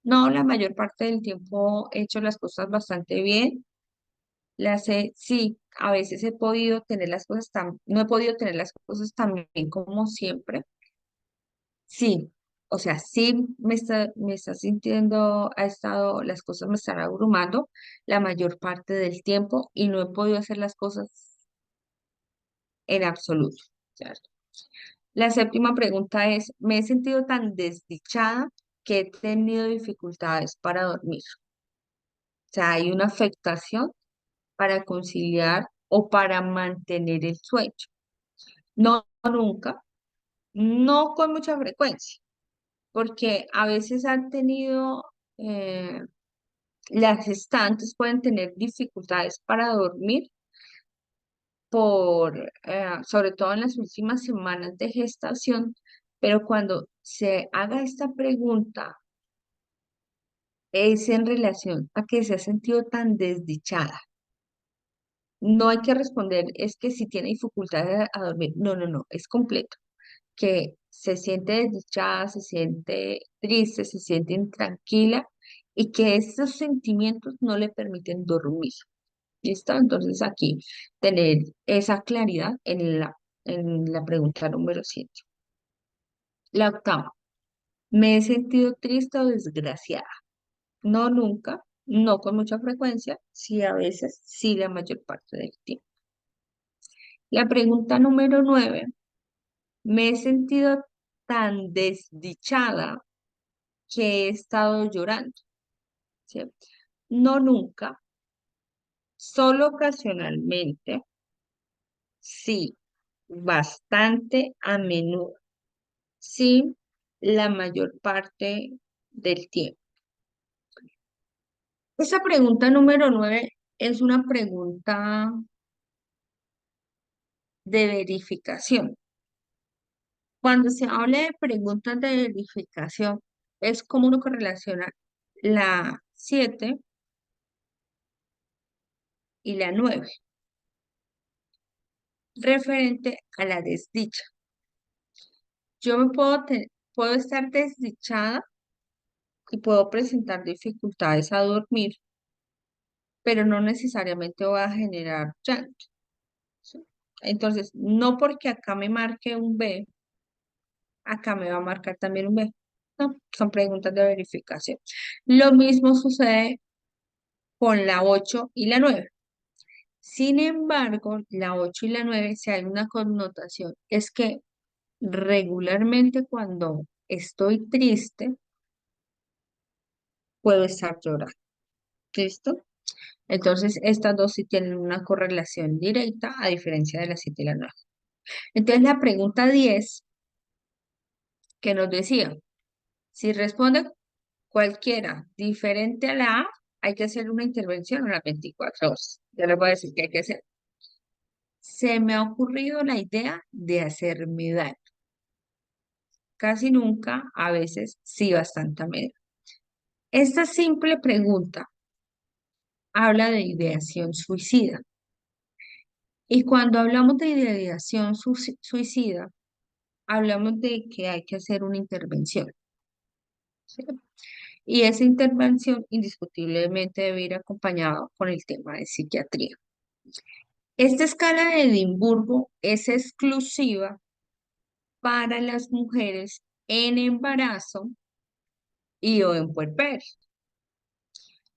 No, la mayor parte del tiempo he hecho las cosas bastante bien. Sí, a veces he podido tener las cosas no he podido tener las cosas tan bien como siempre. Sí, O sea, sí me está sintiendo, las cosas me están abrumando la mayor parte del tiempo y no he podido hacer las cosas en absoluto, ¿cierto? La séptima pregunta es, me he sentido tan desdichada que he tenido dificultades para dormir. O sea, hay una afectación para conciliar o para mantener el sueño. No nunca, no con mucha frecuencia, porque a veces han tenido, las gestantes pueden tener dificultades para dormir sobre todo en las últimas semanas de gestación, pero cuando se haga esta pregunta es en relación a que se ha sentido tan desdichada. No hay que responder, es que si tiene dificultades a dormir. No, no, no, es completo. Que se siente desdichada, se siente triste, se siente intranquila y que esos sentimientos no le permiten dormir. ¿Listo? Entonces aquí tener esa claridad en la pregunta número 7. La octava, ¿me he sentido triste o desgraciada? No nunca, no con mucha frecuencia, sí a veces, sí la mayor parte del tiempo. La pregunta número 9, ¿me he sentido tan desdichada que he estado llorando? ¿Sí? No nunca, solo ocasionalmente, sí, bastante a menudo, sí, la mayor parte del tiempo. Esa pregunta número 9 es una pregunta de verificación. Cuando se habla de preguntas de verificación, es como uno correlaciona la 7 y la 9 referente a la desdicha. Yo puedo estar desdichada y puedo presentar dificultades a dormir, pero no necesariamente voy a generar llanto. ¿Sí? Entonces, no porque acá me marque un B, acá me va a marcar también un B. No, son preguntas de verificación. Lo mismo sucede con la 8 y la 9. Sin embargo, la 8 y la 9, si hay una connotación, es que regularmente cuando estoy triste, puedo estar llorando. ¿Listo? Entonces, estas dos sí tienen una correlación directa, a diferencia de las 7 y la 9. Entonces, la pregunta 10 que nos decía, si responde cualquiera diferente a la A, hay que hacer una intervención a las 24 horas. Ya les voy a decir qué hay que hacer. Se me ha ocurrido la idea de hacerme daño. Casi nunca, a veces sí bastante a menudo. Esta simple pregunta habla de ideación suicida. Y cuando hablamos de ideación suicida, hablamos de que hay que hacer una intervención. ¿Sí? Y esa intervención indiscutiblemente debe ir acompañada con el tema de psiquiatría. Esta escala de Edimburgo es exclusiva para las mujeres en embarazo y o en puerperio.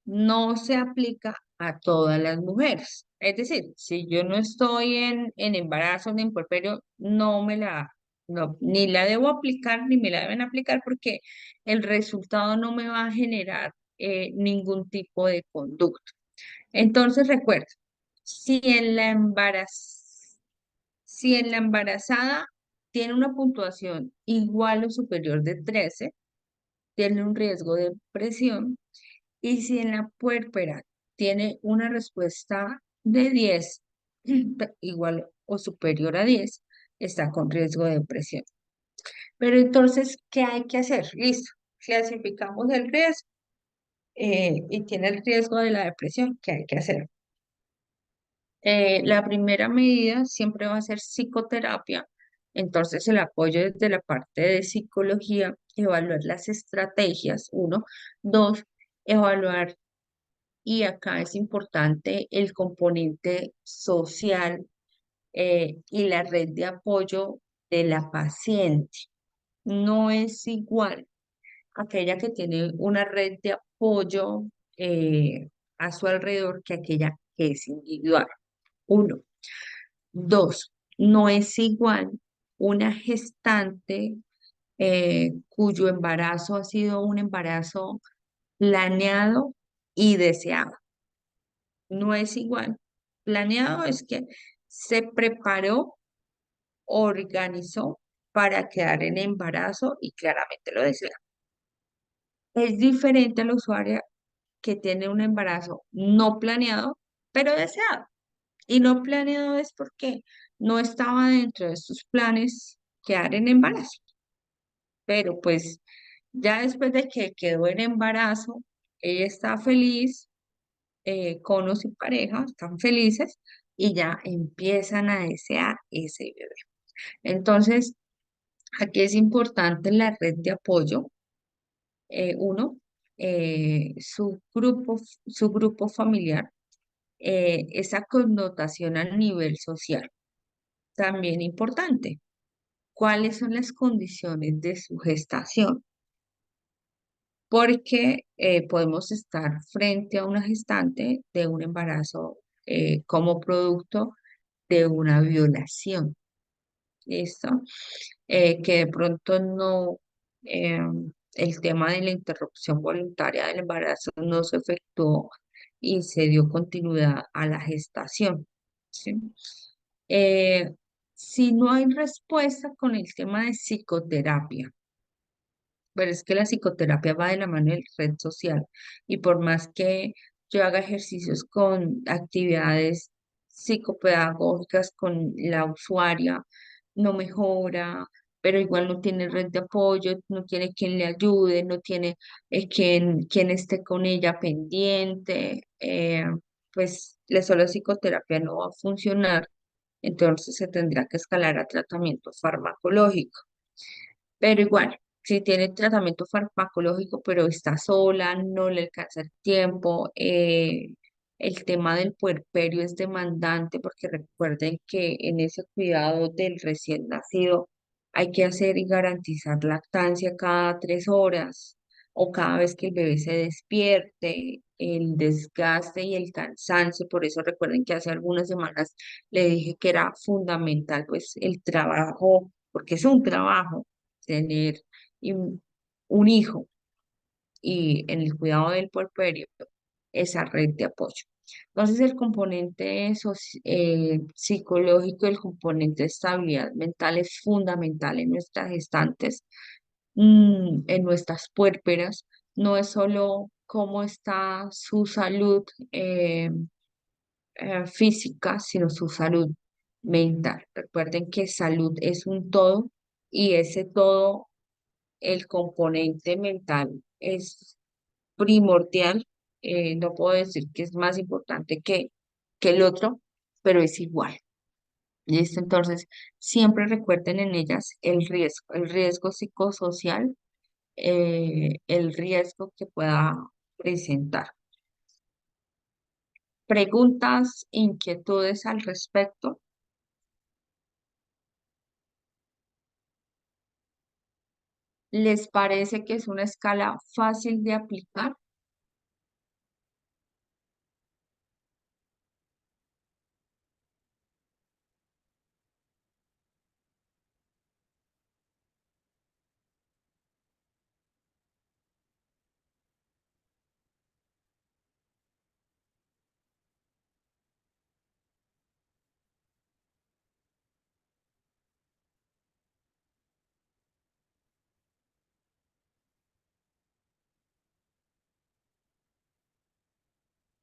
No se aplica a todas las mujeres. Es decir, si yo no estoy en embarazo ni en puerperio, ni la debo aplicar ni me la deben aplicar porque el resultado no me va a generar ningún tipo de conducta. Entonces, recuerda, si en la si en la embarazada tiene una puntuación igual o superior de 13, tiene un riesgo de presión. Y si en la puérpera tiene una respuesta de 10, igual o superior a 10, está con riesgo de depresión. Pero entonces, ¿qué hay que hacer? Listo, clasificamos el riesgo y tiene el riesgo de la depresión. ¿Qué hay que hacer? La primera medida siempre va a ser psicoterapia. Entonces, el apoyo desde la parte de psicología, evaluar las estrategias, uno. Dos, evaluar, y acá es importante el componente social y la red de apoyo de la paciente. no es igual aquella que tiene una red de apoyo a su alrededor que aquella que es individual. Uno. Dos, no es igual una gestante cuyo embarazo ha sido un embarazo planeado y deseado. No es igual. Planeado es que se preparó, organizó para quedar en embarazo y claramente lo desea. Es diferente a la usuaria que tiene un embarazo no planeado, pero deseado. Y no planeado es porque no estaba dentro de sus planes quedar en embarazo. Pero pues ya después de que quedó en embarazo, ella está feliz, con o sin pareja, están felices y ya empiezan a desear ese bebé. Entonces, aquí es importante la red de apoyo. Uno, su grupo familiar, esa connotación a nivel social, también importante. ¿Cuáles son las condiciones de su gestación? Porque podemos estar frente a una gestante de un embarazo como producto de una violación. ¿Listo? Que de pronto no, eh, el tema de la interrupción voluntaria del embarazo no se efectuó y se dio continuidad a la gestación. ¿Sí? Eh, si no hay respuesta con el tema de psicoterapia, pero es que la psicoterapia va de la mano de la red social y por más que yo haga ejercicios con actividades psicopedagógicas con la usuaria, no mejora, pero igual no tiene red de apoyo, no tiene quien le ayude, no tiene quien esté con ella pendiente, pues la sola psicoterapia no va a funcionar, entonces se tendrá que escalar a tratamiento farmacológico. Pero igual, si tiene tratamiento farmacológico, pero está sola, no le alcanza el tiempo, el tema del puerperio es demandante porque recuerden que en ese cuidado del recién nacido hay que hacer y garantizar lactancia cada 3 horas o cada vez que el bebé se despierte, el desgaste y el cansancio. Por eso recuerden que hace algunas semanas le dije que era fundamental pues el trabajo, porque es un trabajo tener un un hijo y en el cuidado del puerperio, esa red de apoyo. Entonces, el componente psicológico, el componente de estabilidad mental es fundamental en nuestras gestantes, en nuestras puérperas. No es solo cómo está su salud física, sino su salud mental. Recuerden que salud es un todo y ese todo, el componente mental es primordial. No puedo decir que es más importante que el otro, pero es igual. ¿Listo? Entonces, siempre recuerden en ellas el riesgo psicosocial, el riesgo que pueda presentar. ¿Preguntas, inquietudes al respecto? ¿Les parece que es una escala fácil de aplicar?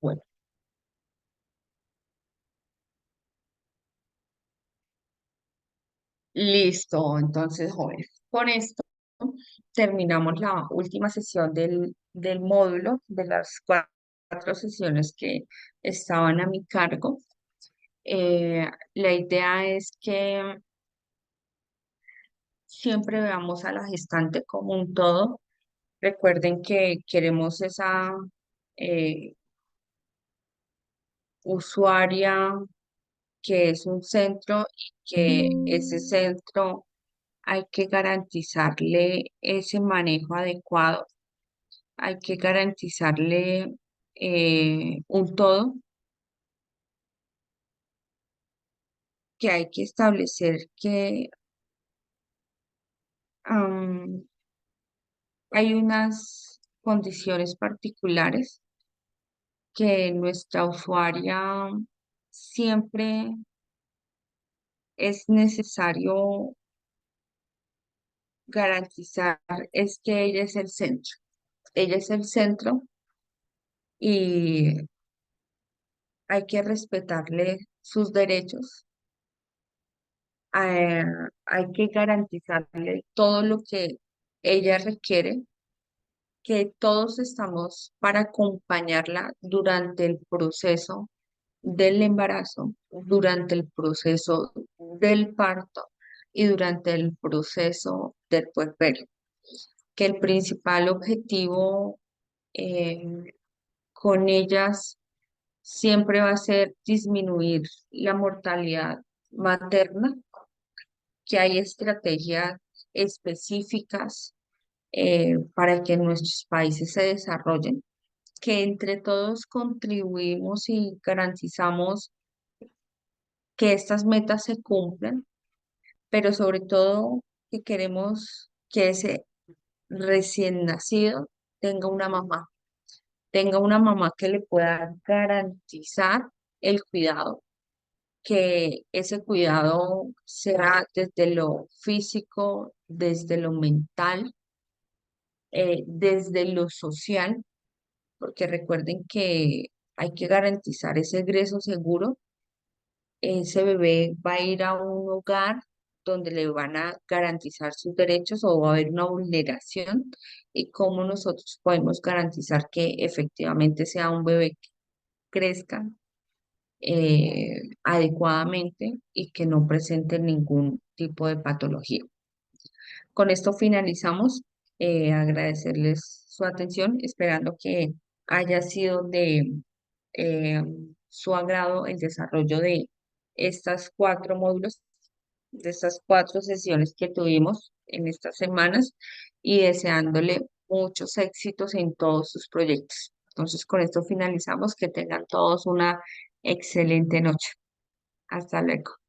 Bueno, listo. Entonces, jóvenes, con esto terminamos la última sesión del módulo, de las 4 sesiones que estaban a mi cargo. La idea es que siempre veamos a la gestante como un todo. Recuerden que queremos esa eh, usuaria que es un centro y que ese centro hay que garantizarle ese manejo adecuado, hay que garantizarle un todo, que hay que establecer que am, hay unas condiciones particulares que nuestra usuaria siempre es necesario garantizar, es que ella es el centro. Ella es el centro y hay que respetarle sus derechos, eh, hay que garantizarle todo lo que ella requiere, que todos estamos para acompañarla durante el proceso del embarazo, durante el proceso del parto y durante el proceso del puerperio. Que el principal objetivo eh, con ellas siempre va a ser disminuir la mortalidad materna, que hay estrategias específicas para que nuestros países se desarrollen, que entre todos contribuimos y garantizamos que estas metas se cumplan, pero sobre todo que queremos que ese recién nacido tenga una mamá que le pueda garantizar el cuidado, que ese cuidado sea desde lo físico, desde lo mental, desde lo social, porque recuerden que hay que garantizar ese egreso seguro. Ese bebé va a ir a un hogar donde le van a garantizar sus derechos o va a haber una vulneración y cómo nosotros podemos garantizar que efectivamente sea un bebé que crezca adecuadamente y que no presente ningún tipo de patología. Con esto finalizamos. Agradecerles su atención, esperando que haya sido de eh, su agrado el desarrollo de estas 4 módulos, de estas 4 sesiones que tuvimos en estas semanas y deseándole muchos éxitos en todos sus proyectos. Entonces, con esto finalizamos. Que tengan todos una excelente noche. Hasta luego.